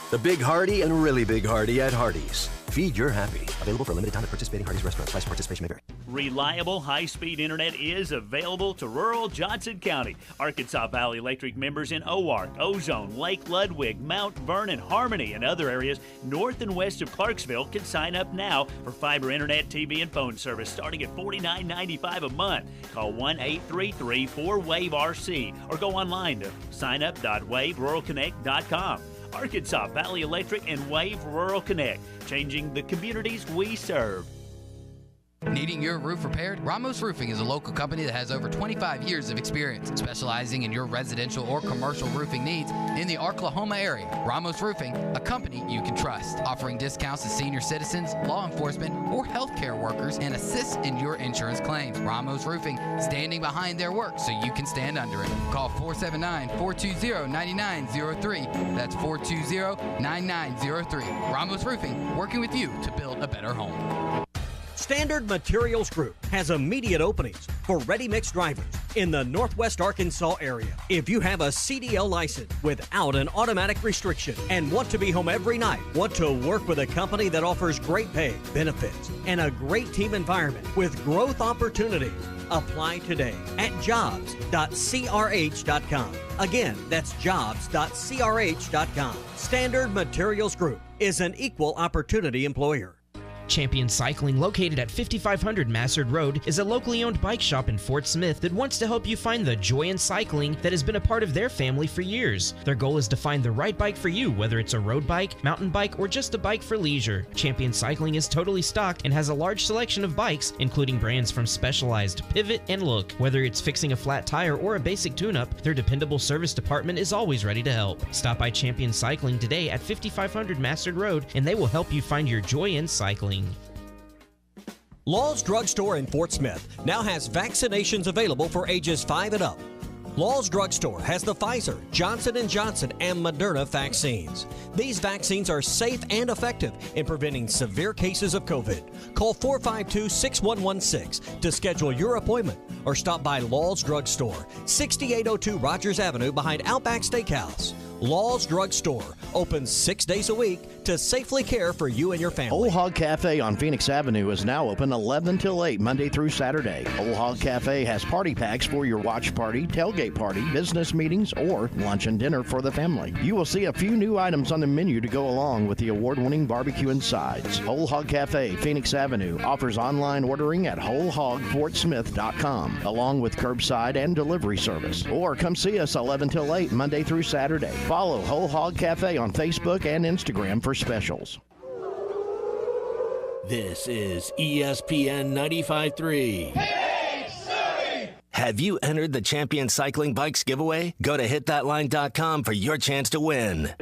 The Big Hearty and Really Big Hearty at Hardee's. Feed your happy. Available for a limited time at participating Hardee's restaurants. Price participation may vary. Reliable, high-speed internet is available to rural Johnson County. Arkansas Valley Electric members in Oark, Ozone, Lake Ludwig, Mount Vernon, Harmony, and other areas north and west of Clarksville can sign up now for fiber internet, TV, and phone service starting at $49.95 a month. Call 1-833-4WAVE-RC or go online to signup.waveruralconnect.com. Arkansas Valley Electric and Wave Rural Connect, changing the communities we serve. Needing your roof repaired? Ramos Roofing is a local company that has over 25 years of experience, specializing in your residential or commercial roofing needs in the Oklahoma area. Ramos Roofing, a company you can trust, offering discounts to senior citizens, law enforcement, or healthcare workers, and assists in your insurance claims. Ramos Roofing, standing behind their work so you can stand under it. Call 479-420-9903. That's 420-9903. Ramos Roofing, working with you to build a better home. Standard Materials Group has immediate openings for ready-mix drivers in the Northwest Arkansas area. If you have a CDL license without an automatic restriction and want to be home every night, want to work with a company that offers great pay, benefits, and a great team environment with growth opportunities, apply today at jobs.crh.com. Again, that's jobs.crh.com. Standard Materials Group is an equal opportunity employer. Champion Cycling, located at 5500 Massard Road, is a locally owned bike shop in Fort Smith that wants to help you find the joy in cycling that has been a part of their family for years. Their goal is to find the right bike for you, whether it's a road bike, mountain bike, or just a bike for leisure. Champion Cycling is totally stocked and has a large selection of bikes, including brands from Specialized, Pivot, and Look. Whether it's fixing a flat tire or a basic tune-up, their dependable service department is always ready to help. Stop by Champion Cycling today at 5500 Massard Road, and they will help you find your joy in cycling. Law's Drugstore in Fort Smith now has vaccinations available for ages 5 and up. Law's Drugstore has the Pfizer, Johnson & Johnson, and Moderna vaccines. These vaccines are safe and effective in preventing severe cases of COVID. Call 452-6116 to schedule your appointment or stop by Law's Drugstore, 6802 Rogers Avenue behind Outback Steakhouse. Law's Drugstore, open 6 days a week to safely care for you and your family. Old Hog Cafe on Phoenix Avenue is now open 11 till 8, Monday through Saturday. Old Hog Cafe has party packs for your watch party, tailgate party, business meetings, or lunch and dinner for the family. You will see a few new items on the menu to go along with the award-winning barbecue and sides. Old Hog Cafe, Phoenix Avenue, offers online ordering at wholehogfortsmith.com, along with curbside and delivery service. Or come see us 11 till 8, Monday through Saturday. Follow Whole Hog Cafe on Facebook and Instagram for specials. This is ESPN 95.3. Have you entered the Champion Cycling Bikes giveaway? Go to hitthatline.com for your chance to win.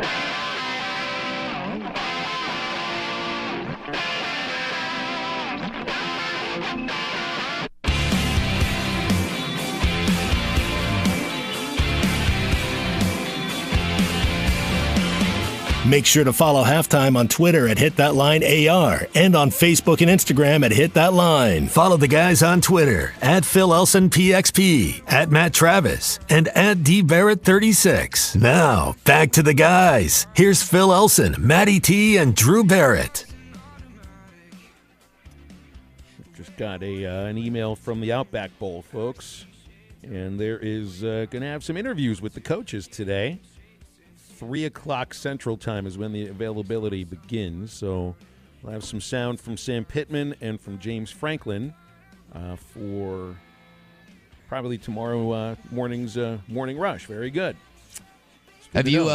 Make sure to follow Halftime on Twitter at HitThatLineAR and on Facebook and Instagram at HitThatLine. Follow the guys on Twitter at PhilElsonPXP, at Matt Travis, and at DBarrett36. Now, back to the guys. Here's Phil Elson, Matty T, and Drew Barrett. Just got an email from the Outback Bowl, folks. And there is going to have some interviews with the coaches today. 3 o'clock Central Time is when the availability begins. So we'll have some sound from Sam Pittman and from James Franklin for probably tomorrow morning's morning rush. Very good. Have you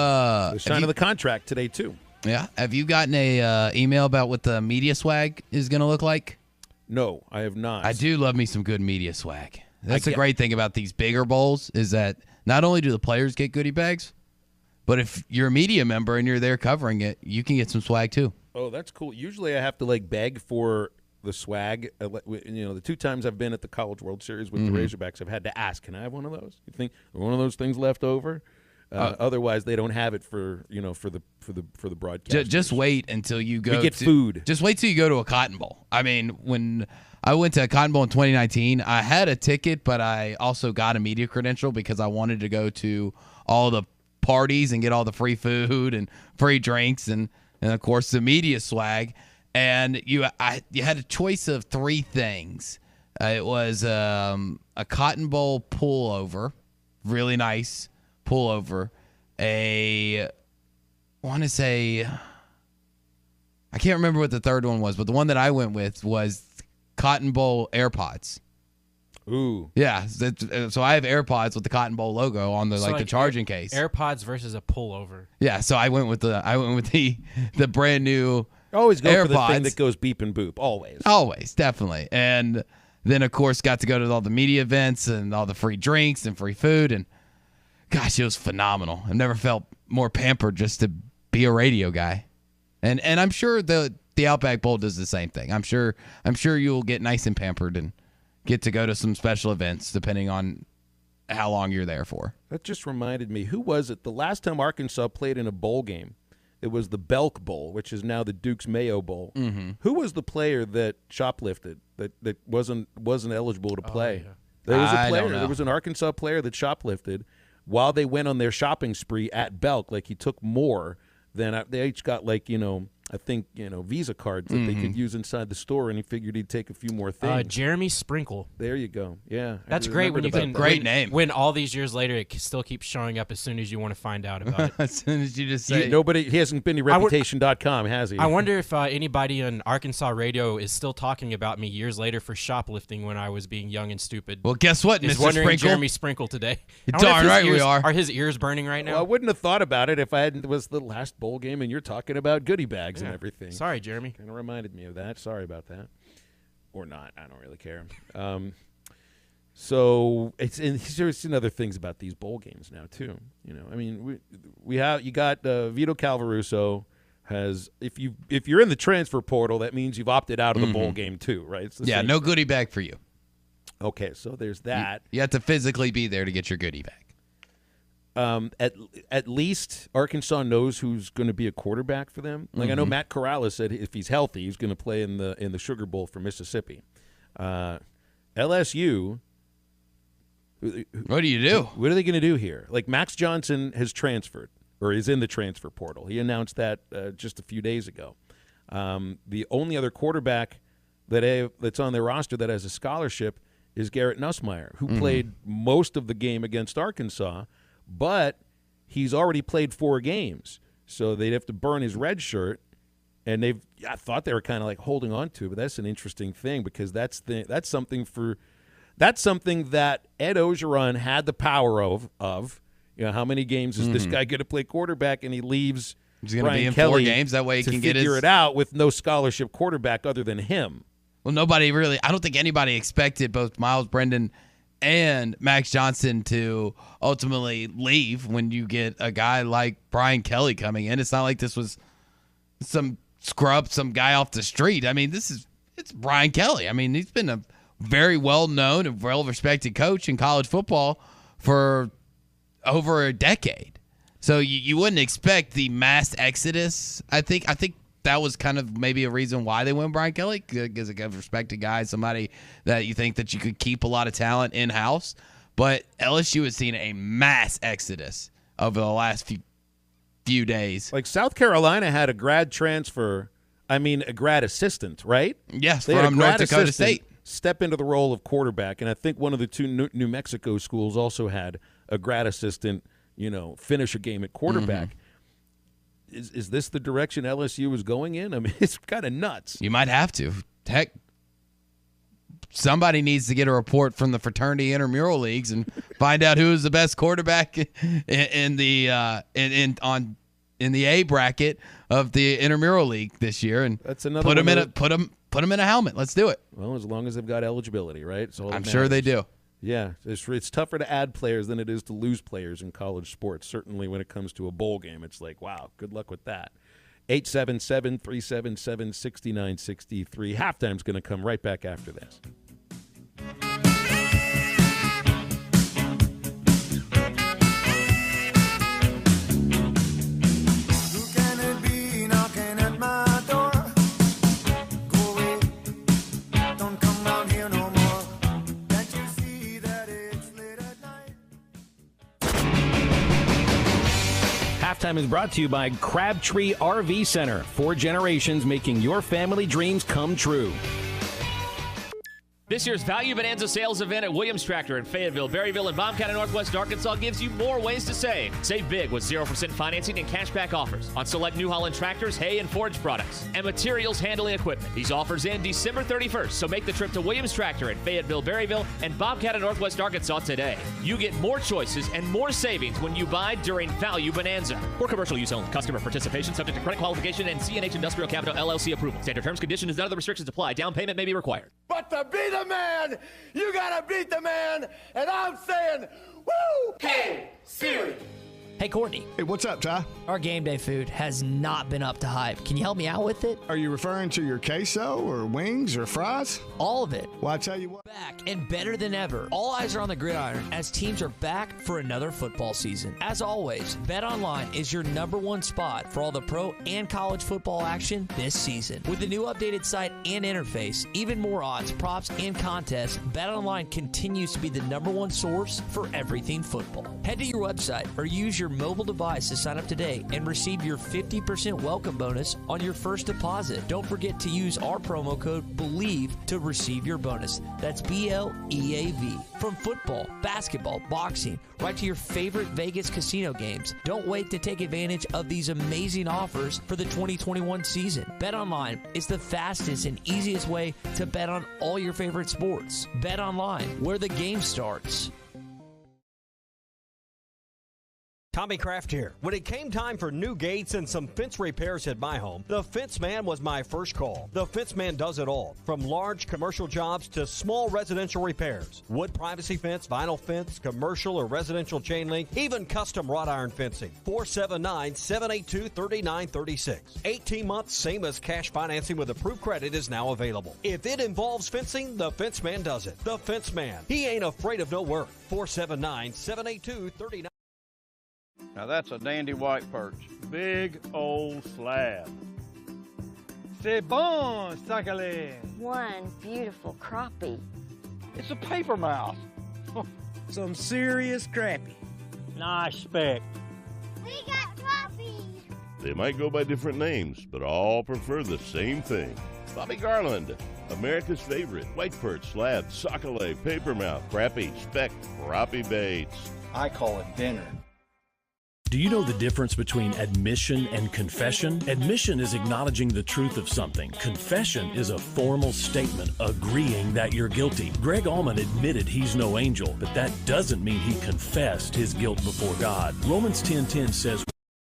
signed the contract today too? Yeah. Have you gotten a email about what the media swag is going to look like? No, I have not. I do love me some good media swag. That's the great thing about these bigger bowls is that not only do the players get goodie bags, but if you're a media member and you're there covering it, you can get some swag too. Oh, that's cool. Usually I have to beg for the swag. The 2 times I've been at the College World Series with the Razorbacks, I've had to ask, can I have one of those? You think one of those things left over? Otherwise, they don't have it for the broadcast. Just wait until you go. We get food. Just wait till you go to a Cotton Bowl. I mean, when I went to a Cotton Bowl in 2019, I had a ticket, but I also got a media credential because I wanted to go to all the parties and get all the free food and free drinks and of course the media swag. And you had a choice of 3 things. It was a Cotton Bowl pullover, really nice pullover. I want to say, I can't remember what the third one was, but the one that I went with was Cotton Bowl AirPods. Ooh. Yeah, so I have AirPods with the Cotton Bowl logo on the charging case. AirPods versus a pullover. Yeah, so I went with the brand new Always go AirPods. for the thing that goes beep and boop. Always, definitely. And then, of course, got to go to all the media events and all the free drinks and free food. And, gosh, it was phenomenal. I've never felt more pampered just to be a radio guy. And I'm sure the Outback Bowl does the same thing. I'm sure you'll get nice and pampered and get to go to some special events depending on how long you're there for. That just reminded me. Who was it? The last time Arkansas played in a bowl game, it was the Belk Bowl, which is now the Duke's Mayo Bowl. Mm-hmm. Who was the player that shoplifted, that wasn't eligible to play? yeah. There was a I player. don't know. There was an Arkansas player that shoplifted while they went on their shopping spree at Belk. Like, he took more than they each got, I think, Visa cards that they could use inside the store, and he figured he'd take a few more things. Jeremy Sprinkle. There you go. Yeah. That's great when you can. Great name. When all these years later, it still keeps showing up as soon as you want to find out about it. As soon as you just say. He hasn't been to reputation.com, has he? I wonder if anybody on Arkansas radio is still talking about me years later for shoplifting when I was being young and stupid. Well, guess what, Is Mr. wondering Sprinkle? Jeremy Sprinkle today. You're darn right we are. Are his ears burning right now? Well, I wouldn't have thought about it if it was the last bowl game and you're talking about goodie bags and everything. Sorry, Jeremy. Kind of reminded me of that. Sorry about that. Or not. I don't really care. So there's other things about these bowl games now too. I mean, you got Vito Calvaruso has if you're in the transfer portal, that means you've opted out of the bowl game too, right? It's the same no thing. goodie bag for you. Okay, so there's that. You have to physically be there to get your goodie bag. At least Arkansas knows who's going to be a quarterback for them. Like I know Matt Corrales said if he's healthy, he's going to play in the Sugar Bowl for Mississippi. LSU. What do you do? What are they going to do here? Like Max Johnson has transferred or is in the transfer portal. He announced that just a few days ago. The only other quarterback that's on their roster that has a scholarship is Garrett Nussmeier, who played most of the game against Arkansas. But he's already played 4 games, so they'd have to burn his red shirt. And I thought they were kind of like holding on to it, but that's an interesting thing because that's something that Ed Ogeron had the power of. How many games is this guy going to play quarterback? And he leaves. He's going to be in Kelly 4 games. That way he can get figure it out with no scholarship quarterback other than him. Well, I don't think anybody expected both Miles Brendan and Max Johnson to ultimately leave when you get a guy like Brian Kelly coming in. It's not like this was some scrub, some guy off the street. I mean, it's Brian Kelly. I mean, he's been a very well-known and well-respected coach in college football for over a decade. So you wouldn't expect the mass exodus. I think that was kind of maybe a reason why they went Brian Kelly, because a respected guy, somebody that you think that you could keep a lot of talent in-house. But LSU has seen a mass exodus over the last few days. Like South Carolina had a grad assistant, right? Yes, they had from North Dakota State. Step into the role of quarterback. And I think one of the 2 New Mexico schools also had a grad assistant, finish a game at quarterback. Is this the direction LSU is going in? I mean, it's kind of nuts. You might have to. Heck, somebody needs to get a report from the fraternity intramural leagues and find out who is the best quarterback in the A bracket of the intramural league this year, and that's another put them in a helmet. Let's do it. Well, as long as they've got eligibility, right? I'm sure they do. Yeah, it's tougher to add players than it is to lose players in college sports. Certainly when it comes to a bowl game, it's like, wow, good luck with that. 877-377-6963. Halftime's going to come right back after this. Halftime is brought to you by Crabtree RV Center. 4 generations making your family dreams come true. This year's Value Bonanza sales event at Williams Tractor in Fayetteville, Berryville, and Baum County, Northwest Arkansas gives you more ways to save. Save big with 0% financing and cashback offers on select New Holland tractors, hay, and forage products, and materials handling equipment. These offers end December 31st, so make the trip to Williams Tractor in Fayetteville, Berryville, and Baum County, Northwest Arkansas today. You get more choices and more savings when you buy during Value Bonanza. For commercial use only. Customer participation subject to credit qualification and CNH Industrial Capital LLC approval. Standard terms, conditions, and other restrictions apply. Down payment may be required. But to be the man, you gotta beat the man, and I'm saying, woo! Hey, Siri. Hey, Courtney. Hey, what's up, Ty? Our game day food has not been up to hype. Can you help me out with it? Are you referring to your queso or wings or fries? All of it. Well, I tell you what. Back and better than ever. All eyes are on the gridiron as teams are back for another football season. As always, BetOnline is your #1 spot for all the pro and college football action this season. With the new updated site and interface, even more odds, props, and contests, BetOnline continues to be the #1 source for everything football. Head to your website or use your mobile device to sign up today and receive your 50% welcome bonus on your first deposit. Don't forget to use our promo code BELIEVE to receive your bonus. That's BLEAV. From football, basketball, boxing, right to your favorite Vegas casino games. Don't wait to take advantage of these amazing offers for the 2021 season. BetOnline is the fastest and easiest way to bet on all your favorite sports. BetOnline, where the game starts. Tommy Kraft here. When it came time for new gates and some fence repairs at my home, the Fence Man was my first call. The Fence Man does it all, from large commercial jobs to small residential repairs. Wood privacy fence, vinyl fence, commercial or residential chain link, even custom wrought iron fencing. 479-782-3936. 18 months, same as cash financing with approved credit is now available. If it involves fencing, the Fence Man does it. The Fence Man. He ain't afraid of no work. 479-782-3936. Now that's a dandy white perch. Big old slab. C'est bon, sacalé. One beautiful crappie. It's a paper mouth. Some serious crappie. Nice speck. We got crappies. They might go by different names, but all prefer the same thing. Bobby Garland, America's favorite white perch, slab, sacalé, paper mouth, crappie, speck, crappie baits. I call it dinner. Do you know the difference between admission and confession? Admission is acknowledging the truth of something. Confession is a formal statement agreeing that you're guilty. Greg Allman admitted he's no angel, but that doesn't mean he confessed his guilt before God. Romans 10:10 says,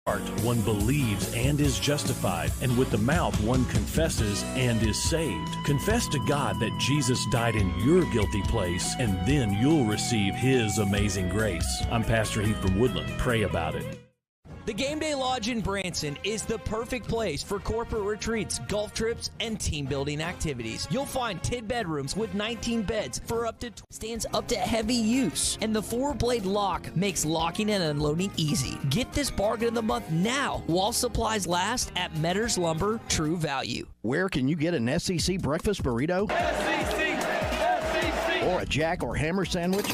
heart one believes and is justified, and with the mouth one confesses and is saved. Confess to God that Jesus died in your guilty place, and then you'll receive His amazing grace. I'm Pastor Heath from Woodland. Pray about it. The Game Day Lodge in Branson is the perfect place for corporate retreats, golf trips, and team building activities. You'll find 10 bedrooms with 19 beds for up to stands up to heavy use. And the 4-blade lock makes locking and unloading easy. Get this bargain of the month now while supplies last at Metters Lumber True Value. Where can you get an SEC breakfast burrito? SEC! Or a Jack or Hammer sandwich?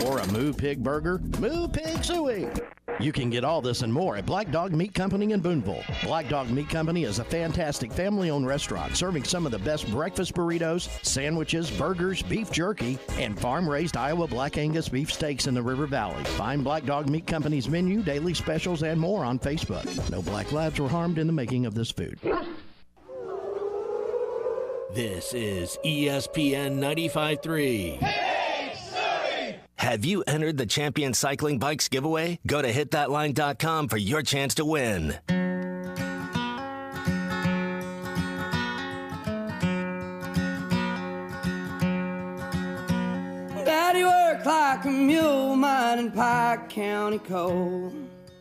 Or a Moo Pig burger? Moo Pig Suey! You can get all this and more at Black Dog Meat Company in Booneville. Black Dog Meat Company is a fantastic family-owned restaurant serving some of the best breakfast burritos, sandwiches, burgers, beef jerky, and farm-raised Iowa Black Angus beef steaks in the River Valley. Find Black Dog Meat Company's menu, daily specials, and more on Facebook. No black labs were harmed in the making of this food. This is ESPN 95.3. Have you entered the Champion Cycling Bikes giveaway? Go to hitthatline.com for your chance to win. Daddy worked like a mule mining Pike County coal.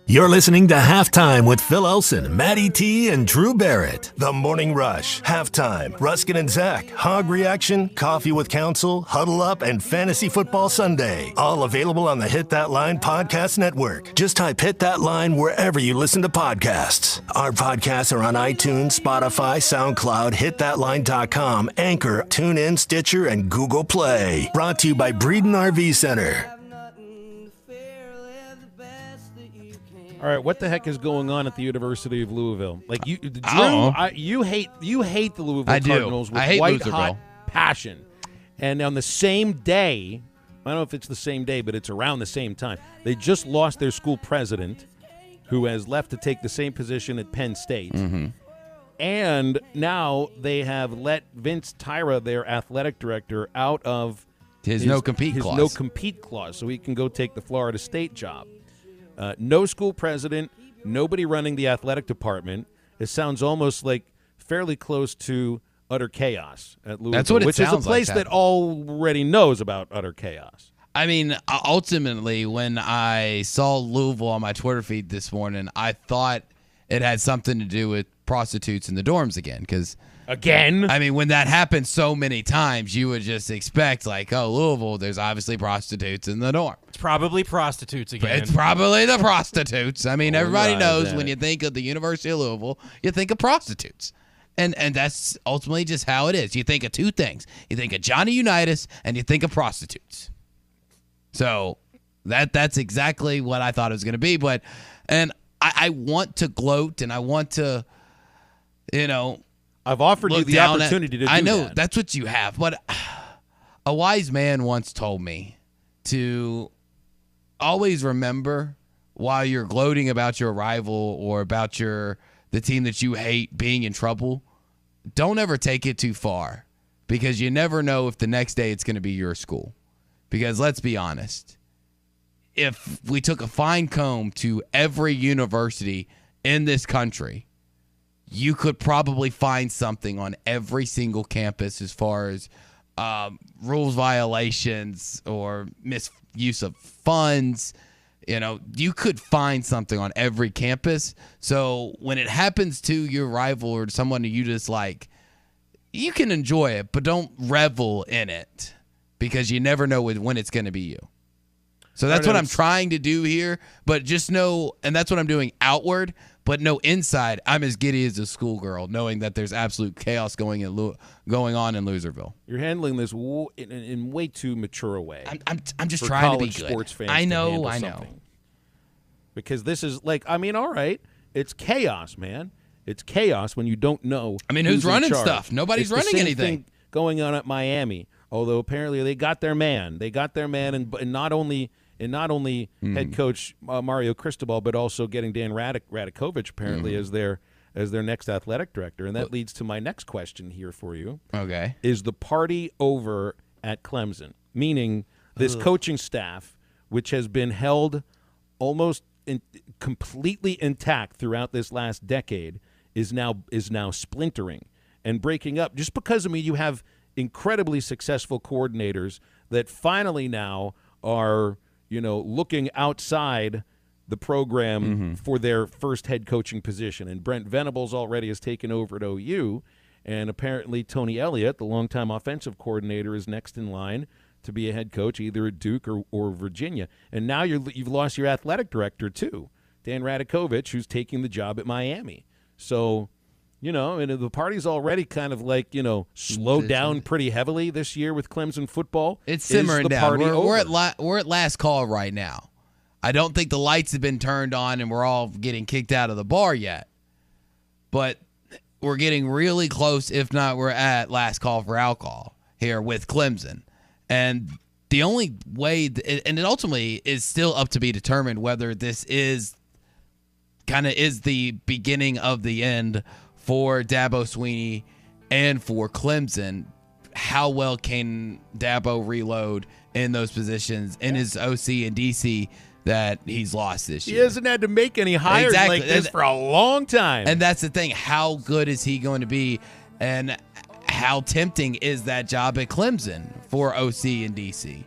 You're listening to Halftime with Phil Elson, Matty T, and Drew Barrett. The Morning Rush, Halftime, Ruskin and Zach, Hog Reaction, Coffee with Counsel, Huddle Up, and Fantasy Football Sunday. All available on the Hit That Line Podcast Network. Just type Hit That Line wherever you listen to podcasts. Our podcasts are on iTunes, Spotify, SoundCloud, hitthatline.com, Anchor, TuneIn, Stitcher, and Google Play. Brought to you by Breeden RV Center. All right, what the heck is going on at the University of Louisville? Like you, Drew, you hate the Louisville Cardinals with white-hot passion. And on the same day, I don't know if it's the same day, but it's around the same time, they just lost their school president, who has left to take the same position at Penn State. Mm-hmm. And now they have let Vince Tyra, their athletic director, out of his no-compete clause. No compete clause, so he can go take the Florida State job. No school president, nobody running the athletic department. It sounds almost like fairly close to utter chaos at Louisville. That's what it which sounds is a place like, that already knows about utter chaos. I mean, ultimately, when I saw Louisville on my Twitter feed this morning, I thought it had something to do with prostitutes in the dorms again. Again? I mean, when that happens so many times, you would just expect, like, oh, Louisville, there's obviously prostitutes in the dorm. It's probably prostitutes again. It's probably the prostitutes. I mean, everybody knows when you think of the University of Louisville, you think of prostitutes. And that's ultimately just how it is. You think of two things. You think of Johnny Unitas and you think of prostitutes. So that's exactly what I thought it was going to be. And I want to gloat and I want to, I've offered you the opportunity to do that. I know, that's what you have. But a wise man once told me to always remember while you're gloating about your rival or about the team that you hate being in trouble, don't ever take it too far because you never know if the next day it's going to be your school. Because let's be honest, if we took a fine comb to every university in this country, you could probably find something on every single campus as far as rules violations or misuse of funds. You could find something on every campus. So when it happens to your rival or someone who you dislike, you can enjoy it, but don't revel in it because you never know when it's going to be you. So that's what I'm trying to do here, but just know, and that's what I'm doing outward, but no inside, I'm as giddy as a schoolgirl, knowing that there's absolute chaos going on in Loserville. You're handling this in way too mature a way. I'm just trying to be good. Sports fans I know. Because this is all right, it's chaos, man. It's chaos when you don't know. I mean, who's running stuff? Nobody's running anything. Going on at Miami, although apparently they got their man. They got their man, and not only head coach Mario Cristobal, but also getting Dan Radakovich apparently as their next athletic director. And that leads to my next question here for you. Okay. Is the party over at Clemson? Meaning this coaching staff, which has been held almost completely intact throughout this last decade, is now splintering and breaking up just because, you have incredibly successful coordinators that finally now are looking outside the program for their first head coaching position. And Brent Venables already has taken over at OU, and apparently Tony Elliott, the longtime offensive coordinator, is next in line to be a head coach either at Duke or Virginia. And now you've lost your athletic director too, Dan Radakovich, who's taking the job at Miami. So, and the party's already kind of slowed down pretty heavily this year with Clemson football. It's simmering down. We're at last call right now. I don't think the lights have been turned on and we're all getting kicked out of the bar yet. But we're getting really close, if not we're at last call for alcohol here with Clemson. And the only way, and it ultimately is still up to be determined whether this is the beginning of the end for Dabo Swinney and for Clemson. How well can Dabo reload in those positions in his OC and DC that he's lost this year? He hasn't had to make any hires like this for a long time. And that's the thing. How good is he going to be? And how tempting is that job at Clemson for OC and DC?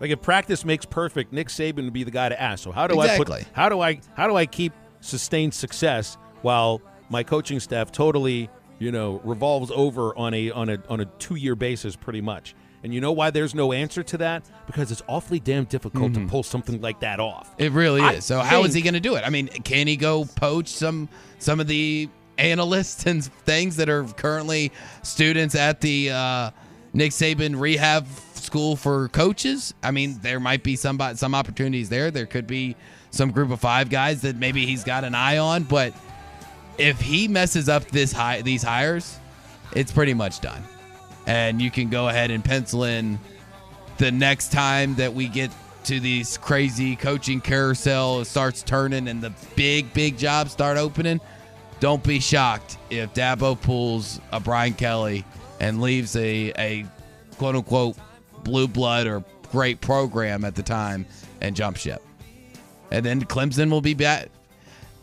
Like, if practice makes perfect, Nick Saban would be the guy to ask. So how do I keep sustained success while my coaching staff totally, revolves over on a 2-year basis pretty much? And you know why there's no answer to that? Because it's awfully damn difficult to pull something like that off. It really is. So how is he going to do it? I mean, can he go poach some of the analysts and things that are currently students at the Nick Saban rehab school for coaches. I mean, there might be some opportunities there. There could be some group of 5 guys that maybe he's got an eye on. But if he messes up these hires, it's pretty much done. And you can go ahead and pencil in the next time that we get to these crazy coaching carousel starts turning and the big jobs start opening. Don't be shocked if Dabo pulls a Brian Kelly and leaves a quote-unquote blue blood or great program at the time and jump ship. And then Clemson will be back.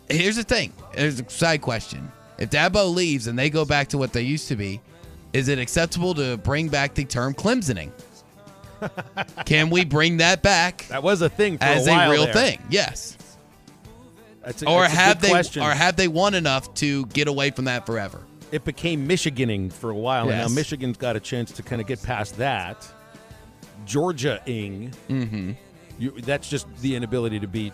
Here's the thing. There's a side question. If Dabo leaves and they go back to what they used to be, is it acceptable to bring back the term Clemsoning? Can we bring that back? That was a thing for as a while real there. thing. Yes. That's Or a have good question. they won enough to get away from that forever? It became Michiganing for a while, and Yes. now Michigan's got a chance to kind of get past that. Georgia-ing. Mm-hmm. That's just the inability to beat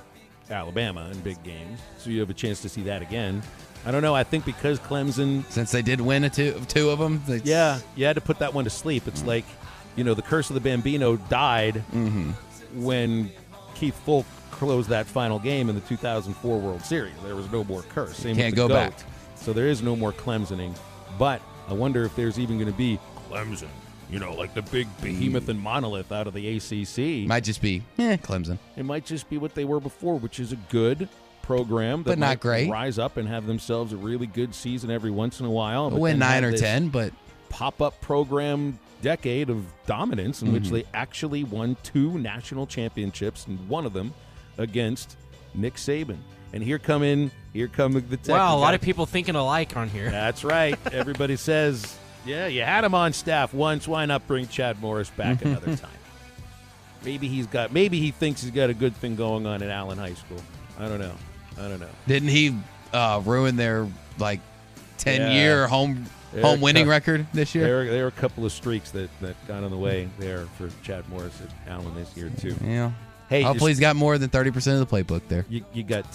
Alabama in big games, so you have a chance to see that again. I don't know. I think because Clemson, since they did win two of them, yeah, you had to put that one to sleep. It's like, the curse of the Bambino died when Keith Fulk closed that final game in the 2004 World Series. There was no more curse. Same Can't with the go back. GOAT. So there is no more Clemsoning. But I wonder if there's even going to be Clemson, like the big behemoth and monolith out of the ACC. Might just be Clemson. It might just be what they were before, which is a good program that But not might great. rise up and have themselves a really good season every once in a while. But Win then 9 have or this 10, but pop-up program decade of dominance in which Mhm. they actually won 2 national championships, and one of them against Nick Saban. And here come the tech. Wow, a lot of people thinking alike on here. That's right. Everybody says, yeah, you had him on staff once. Why not bring Chad Morris back another time? Maybe he thinks he's got a good thing going on at Allen High School. I don't know. Didn't he ruin their 10-year home winning record this year? There were a couple of streaks that got in the way there for Chad Morris at Allen this year too. Yeah. Hey, hopefully he's got more than 30% of the playbook there. You got.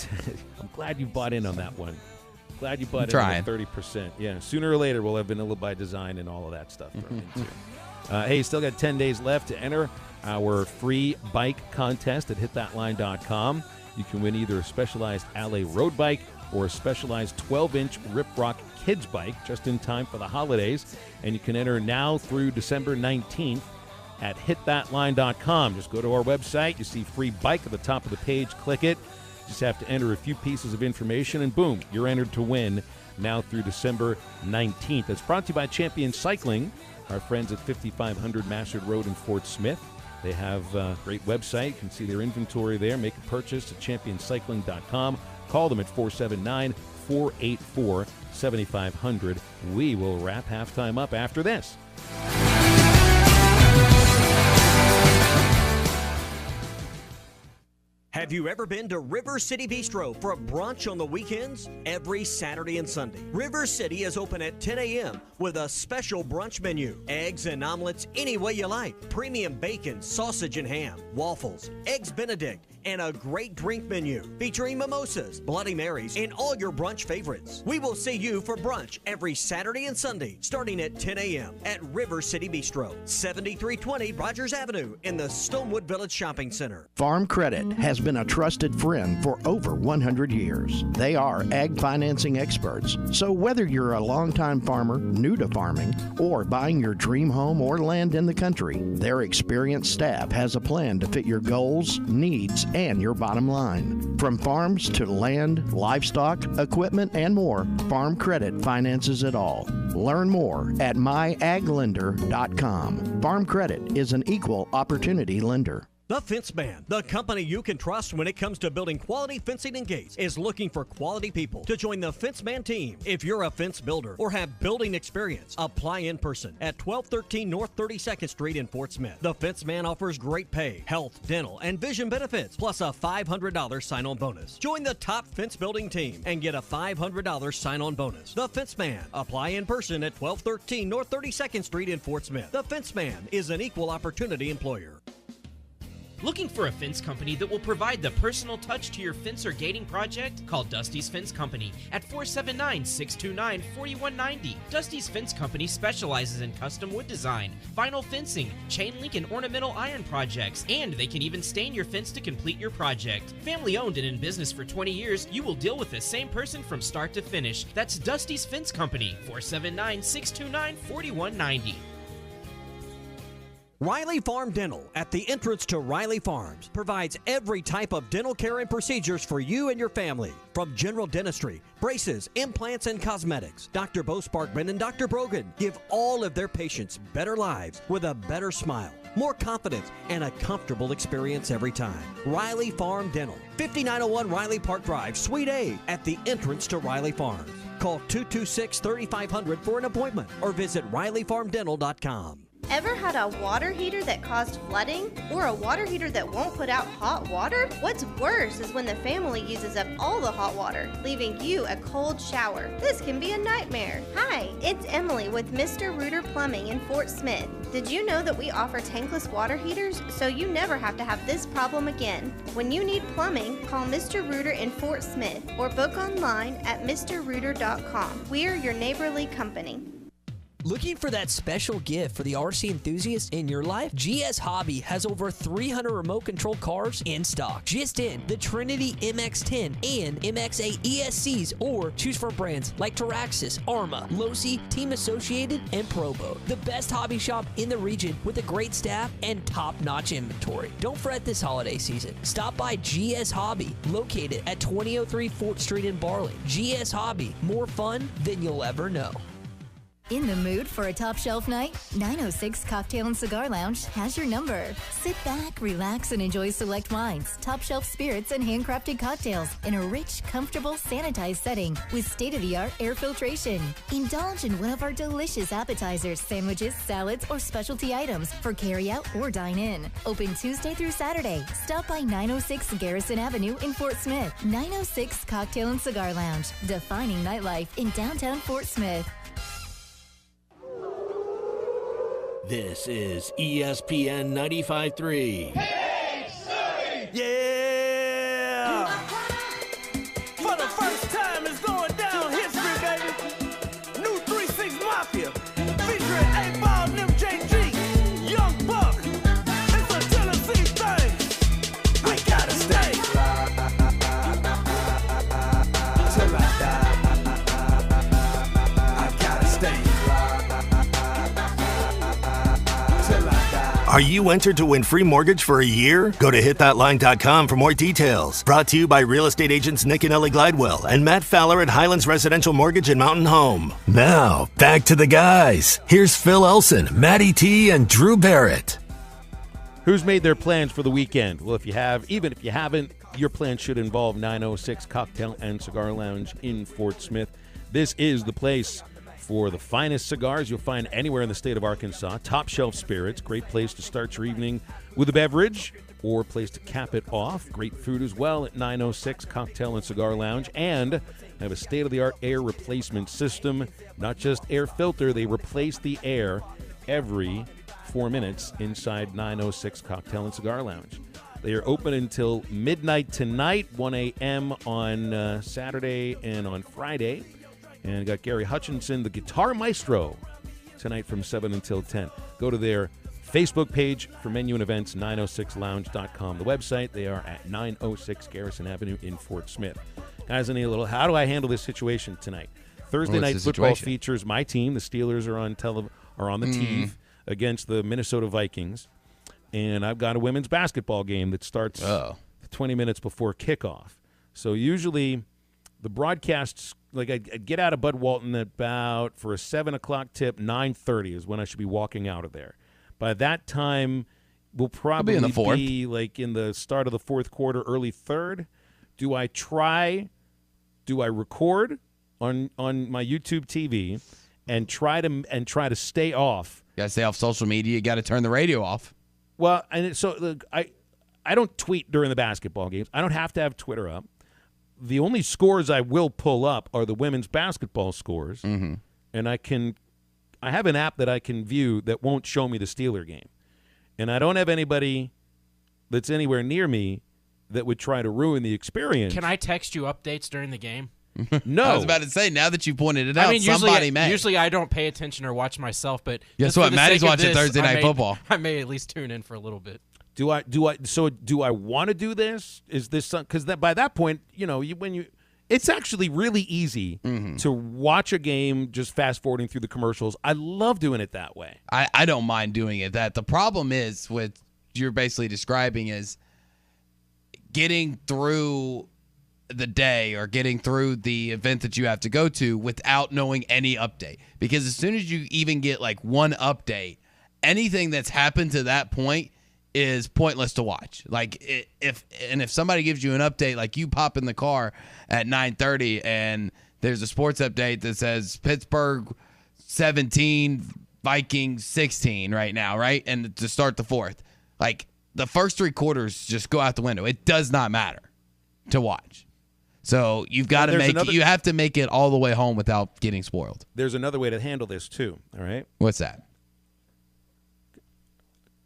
I'm glad you bought in on that one. Glad you bought trying. in on the 30%. Yeah. Sooner or later we'll have Vanilla by Design and all of that stuff thrown into. Hey, still got 10 days left to enter our free bike contest at hitthatline.com. You can win either a Specialized Alley road bike or a Specialized 12-inch Rip Rock kids bike just in time for the holidays. And you can enter now through December 19th at hitthatline.com. Just go to our website. You see free bike at the top of the page. Click it. Just have to enter a few pieces of information, and boom, you're entered to win now through December 19th. It's brought to you by Champion Cycling, our friends at 5500 Massard Road in Fort Smith. They have a great website. You can see their inventory there. Make a purchase at championcycling.com. Call them at 479-484-7500. We will wrap halftime up after this. Have you ever been to River City Bistro for a brunch on the weekends? Every Saturday and Sunday, River City is open at 10 a.m. with a special brunch menu. Eggs and omelets any way you like. Premium bacon, sausage and ham, waffles, eggs Benedict, and a great drink menu featuring mimosas, Bloody Marys, and all your brunch favorites. We will see you for brunch every Saturday and Sunday starting at 10 a.m. at River City Bistro, 7320 Rogers Avenue in the Stonewood Village Shopping Center. Farm Credit has been a trusted friend for over 100 years. They are ag financing experts. So whether you're a longtime farmer, new to farming, or buying your dream home or land in the country, their experienced staff has a plan to fit your goals, needs, and your bottom line. From farms to land, livestock, equipment, and more, Farm Credit finances it all. Learn more at myaglender.com. Farm Credit is an equal opportunity lender. The Fence Man, the company you can trust when it comes to building quality fencing and gates, is looking for quality people to join the Fence Man team. If you're a fence builder or have building experience, apply in person at 1213 North 32nd Street in Fort Smith. The Fence Man offers great pay, health, dental, and vision benefits, plus a $500 sign-on bonus. Join the top fence building team and get a $500 sign-on bonus. The Fence Man. Apply in person at 1213 North 32nd Street in Fort Smith. The Fence Man is an equal opportunity employer. Looking for a fence company that will provide the personal touch to your fence or gating project? Call Dusty's Fence Company at 479-629-4190. Dusty's Fence Company specializes in custom wood design, vinyl fencing, chain link and ornamental iron projects, and they can even stain your fence to complete your project. Family owned and in business for 20 years, you will deal with the same person from start to finish. That's Dusty's Fence Company, 479-629-4190. Riley Farm Dental, at the entrance to Riley Farms, provides every type of dental care and procedures for you and your family. From general dentistry, braces, implants, and cosmetics, Dr. Bo Sparkman and Dr. Brogan give all of their patients better lives with a better smile, more confidence, and a comfortable experience every time. Riley Farm Dental, 5901 Riley Park Drive, Suite A, at the entrance to Riley Farms. Call 226-3500 for an appointment or visit RileyFarmDental.com. Ever had a water heater that caused flooding? Or a water heater that won't put out hot water? What's worse is when the family uses up all the hot water, leaving you a cold shower. This can be a nightmare. Hi, it's Emily with Mr. Rooter Plumbing in Fort Smith. Did you know that we offer tankless water heaters so you never have to have this problem again? When you need plumbing, call Mr. Rooter in Fort Smith or book online at MrRooter.com. We're your neighborly company. Looking for that special gift for the RC enthusiast in your life? GS Hobby has over 300 remote control cars in stock. Just in the Trinity MX-10 and MX-8 ESCs, or choose from brands like Taraxis, Arma, Losi, Team Associated, and Probo. The best hobby shop in the region with a great staff and top-notch inventory. Don't fret this holiday season. Stop by GS Hobby, located at 2003 Fort Street in Barley. GS Hobby, more fun than you'll ever know. In the mood for a top shelf night? 906 Cocktail and Cigar Lounge has your number. Sit back, relax, and enjoy select wines, top shelf spirits, and handcrafted cocktails in a rich, comfortable, sanitized setting with state-of-the-art air filtration. Indulge in one of our delicious appetizers, sandwiches, salads, or specialty items for carry-out or dine-in. Open Tuesday through Saturday. Stop by 906 Garrison Avenue in Fort Smith. 906 Cocktail and Cigar Lounge, defining nightlife in downtown Fort Smith. This is ESPN 95.3. Hey, Surrey! Yeah! For the first time, it's going down history, baby. New 3-6 Mafia, featuring 8-Ball and MJG, Young Buck. It's a Tennessee thing. We gotta stay. Till I die. I gotta stay. Are you entered to win free mortgage for a year? Go to hitthatline.com for more details. Brought to you by real estate agents Nick and Ellie Glidewell and Matt Fowler at Highlands Residential Mortgage and Mountain Home. Now, back to the guys. Here's Phil Elson, Matty T, and Drew Barrett. Who's made their plans for the weekend? Well, if you have, even if you haven't, your plan should involve 906 Cocktail and Cigar Lounge in Fort Smith. This is the place for the finest cigars you'll find anywhere in the state of Arkansas. Top shelf spirits, great place to start your evening with a beverage or place to cap it off. Great food as well at 906 Cocktail and Cigar Lounge, and have a state-of-the-art air replacement system. Not just air filter, they replace the air every 4 minutes inside 906 Cocktail and Cigar Lounge. They are open until midnight tonight, 1 a.m. on Saturday and on Friday. And got Gary Hutchinson, the guitar maestro, tonight from 7 until 10. Go to their Facebook page for menu and events, 906lounge.com. The website, they are at 906 Garrison Avenue in Fort Smith. Guys, I need a little, how do I handle this situation tonight? Thursday night football features my team. The Steelers are on the TV against the Minnesota Vikings. And I've got a women's basketball game that starts 20 minutes before kickoff. So usually the broadcasts, like I'd get out of Bud Walton about for a 7 o'clock tip, 9:30 is when I should be walking out of there. By that time, we'll probably be like in the start of the fourth quarter, early third. Do I record on my YouTube TV and try to stay off? You got to stay off social media. You got to turn the radio off. Well, and so look, I don't tweet during the basketball games. I don't have to have Twitter up. The only scores I will pull up are the women's basketball scores, and I have an app that I can view that won't show me the Steeler game, and I don't have anybody that's anywhere near me that would try to ruin the experience. Can I text you updates during the game? No. I was about to say, now that you pointed it out, I mean, somebody may. Usually I don't pay attention or watch myself, but guess what? Maddie's watching Thursday Night Football. I may at least tune in for a little bit. Do I want to do this? Is this because by that point, it's actually really easy to watch a game just fast forwarding through the commercials. I love doing it that way. I don't mind doing it. The problem is what you're basically describing is getting through the day or getting through the event that you have to go to without knowing any update. Because as soon as you even get like one update, anything that's happened to that point is pointless to watch. Like if somebody gives you an update, like you pop in the car at 9:30 and there's a sports update that says Pittsburgh 17, Vikings 16 right now, right? And to start the fourth, like the first three quarters just go out the window. It does not matter to watch. So you've got to you have to make it all the way home without getting spoiled. There's another way to handle this too. All right. What's that?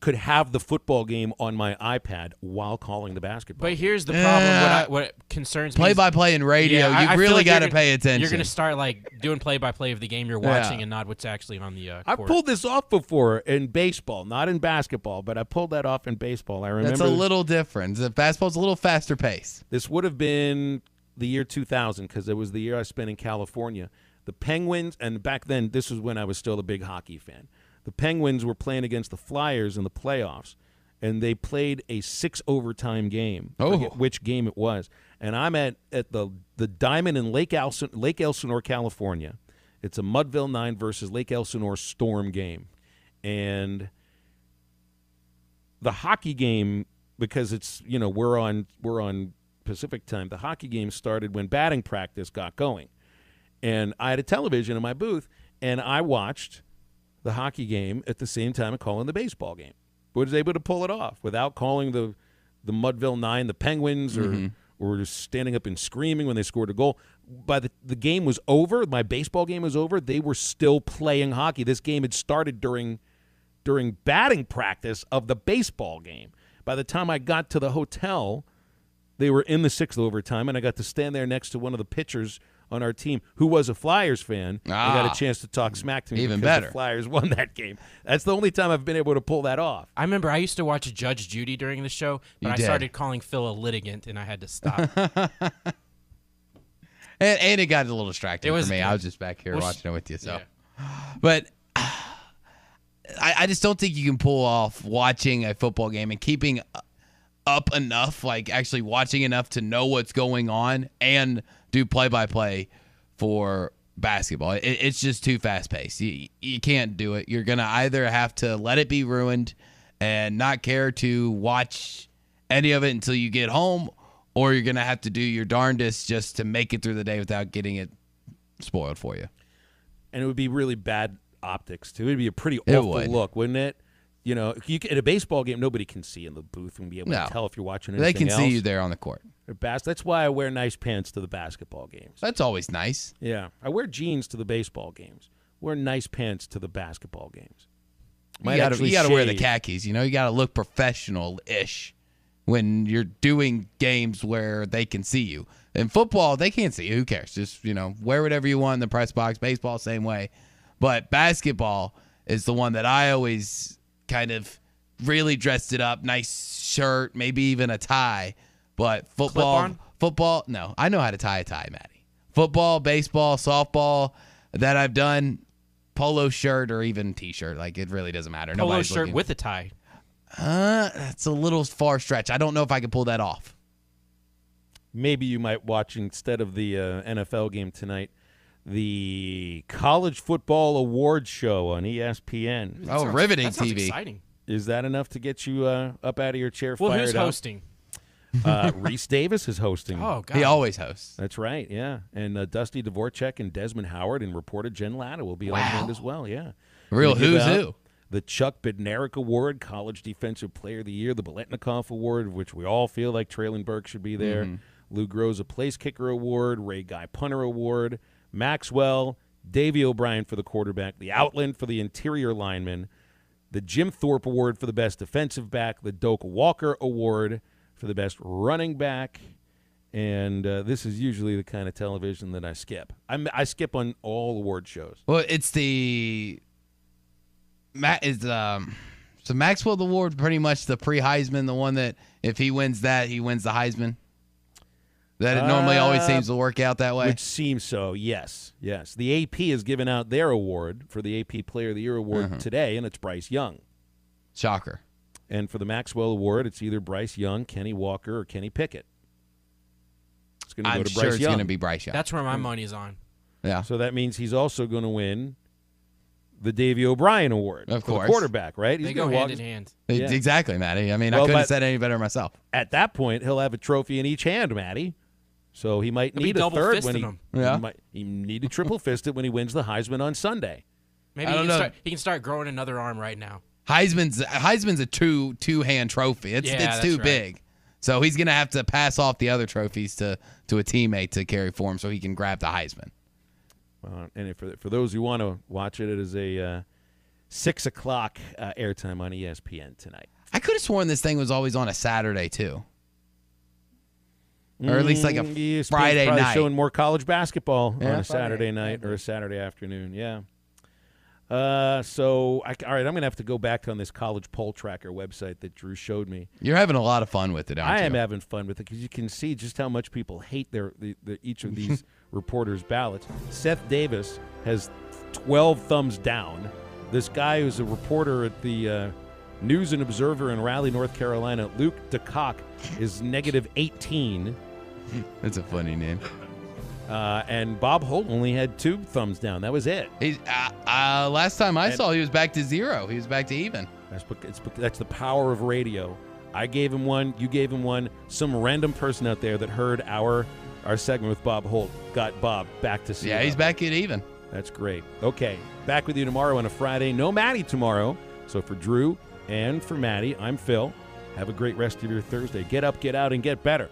Could have the football game on my iPad while calling the basketball. But here's the problem. What concerns me. Play-by-play and radio, you really got to pay attention. You're going to start like doing play-by-play of the game you're watching and not what's actually on the I court. pulled this off before in baseball, not in basketball, but I pulled that off in baseball. I remember. That's a little different. The basketball's a little faster pace. This would have been the year 2000 because it was the year I spent in California. The Penguins, and back then, this was when I was still a big hockey fan. The Penguins were playing against the Flyers in the playoffs, and they played a 6 overtime game. I forget which game it was. And I'm at the Diamond in Lake Elsinore, California. It's a Mudville 9 versus Lake Elsinore Storm game. And the hockey game, because it's, we're on Pacific time, the hockey game started when batting practice got going. And I had a television in my booth, and I watched the hockey game at the same time of calling the baseball game. I was able to pull it off without calling the Mudville 9, the Penguins, or standing up and screaming when they scored a goal. By the game was over, my baseball game was over, they were still playing hockey. This game had started during batting practice of the baseball game. By the time I got to the hotel, they were in the 6th overtime, and I got to stand there next to one of the pitchers on our team who was a Flyers fan. I got a chance to talk smack to me even because better. The Flyers won that game. That's the only time I've been able to pull that off. I remember I used to watch Judge Judy during the show, but I started calling Phil a litigant, and I had to stop. and it got a little distracting for me. I was just back here watching it with you. So, But I just don't think you can pull off watching a football game and keeping up enough, like actually watching enough to know what's going on and do play-by-play for basketball. It's just too fast-paced. You can't do it. You're going to either have to let it be ruined and not care to watch any of it until you get home, or you're going to have to do your darndest just to make it through the day without getting it spoiled for you. And it would be really bad optics, too. It would be a pretty awful look, wouldn't it? At a baseball game, nobody can see in the booth and be able to tell if you're watching anything else. They can see you there on the court. That's why I wear nice pants to the basketball games. That's always nice. Yeah. I wear jeans to the baseball games. Wear nice pants to the basketball games. You got to wear the khakis. You got to look professional-ish when you're doing games where they can see you. In football, they can't see you. Who cares? Just, wear whatever you want in the press box. Baseball, same way. But basketball is the one that I always kind of really dressed it up. Nice shirt, maybe even a tie. But football, no. I know how to tie a tie, Maddie. Football, baseball, softball that I've done, polo shirt or even T-shirt. Like, it really doesn't matter. Polo shirt with a tie. That's a little far stretch. I don't know if I can pull that off. Maybe you might watch, instead of the NFL game tonight, the College Football Awards Show on ESPN. Riveting TV. Exciting. Is that enough to get you up out of your chair? Well, fired who's up? hosting? Reese Davis is hosting. Oh, God. He always hosts. That's right, yeah. And Dusty Dvorak and Desmond Howard and reporter Jen Latta will be on hand as well, yeah. Real who's who. The Chuck Bednarik Award, College Defensive Player of the Year, the Biletnikoff Award, which we all feel like Treylon Burks should be there, Lou Groza Place Kicker Award, Ray Guy Punter Award, Maxwell, Davey O'Brien for the quarterback, the Outland for the interior lineman, the Jim Thorpe Award for the best defensive back, the Doak Walker Award for the best running back, and this is usually the kind of television that I skip. I skip on all award shows. Well, it's the so Maxwell Award, pretty much the pre-Heisman, the one that if he wins that, he wins the Heisman. That it normally always seems to work out that way. Which seems so, yes. The AP has given out their award for the AP Player of the Year award today, and it's Bryce Young. Shocker. And for the Maxwell Award, it's either Bryce Young, Kenny Walker, or Kenny Pickett. It's going to go to Bryce Young. I'm sure it's going to be Bryce Young. That's where my money's on. Yeah. So that means he's also going to win the Davey O'Brien Award of for course. the quarterback, right? They go hand in hand. Yeah. Exactly, Matty. I mean, I couldn't have said any better myself. At that point, he'll have a trophy in each hand, Matty. So he might need a third when he need to triple fist it when he wins the Heisman on Sunday. Maybe he can start growing another arm right now. Heisman's a two-hand trophy. It's too big. So he's going to have to pass off the other trophies to a teammate to carry for him so he can grab the Heisman. And for those who want to watch it, it is a 6 o'clock airtime on ESPN tonight. I could have sworn this thing was always on a Saturday, too. Or at least like a Friday night. Showing more college basketball on a Saturday Friday night or a Saturday afternoon. Yeah. All right, I'm going to have to go back on this college poll tracker website that Drew showed me. You're having a lot of fun with it, aren't you? I am having fun with it because you can see just how much people hate each of these reporters' ballots. Seth Davis has 12 thumbs down. This guy who's a reporter at the News and Observer in Raleigh, North Carolina, Luke DeCock, is negative 18. That's a funny name. And Bob Holt only had 2 thumbs down. That was it. Last time I saw, he was back to 0. He was back to even. That's the power of radio. I gave him 1. You gave him 1. Some random person out there that heard our segment with Bob Holt got Bob back to 0. Yeah, he's back at even. That's great. Okay, back with you tomorrow on a Friday. No Maddie tomorrow. So for Drew and for Maddie, I'm Phil. Have a great rest of your Thursday. Get up, get out, and get better.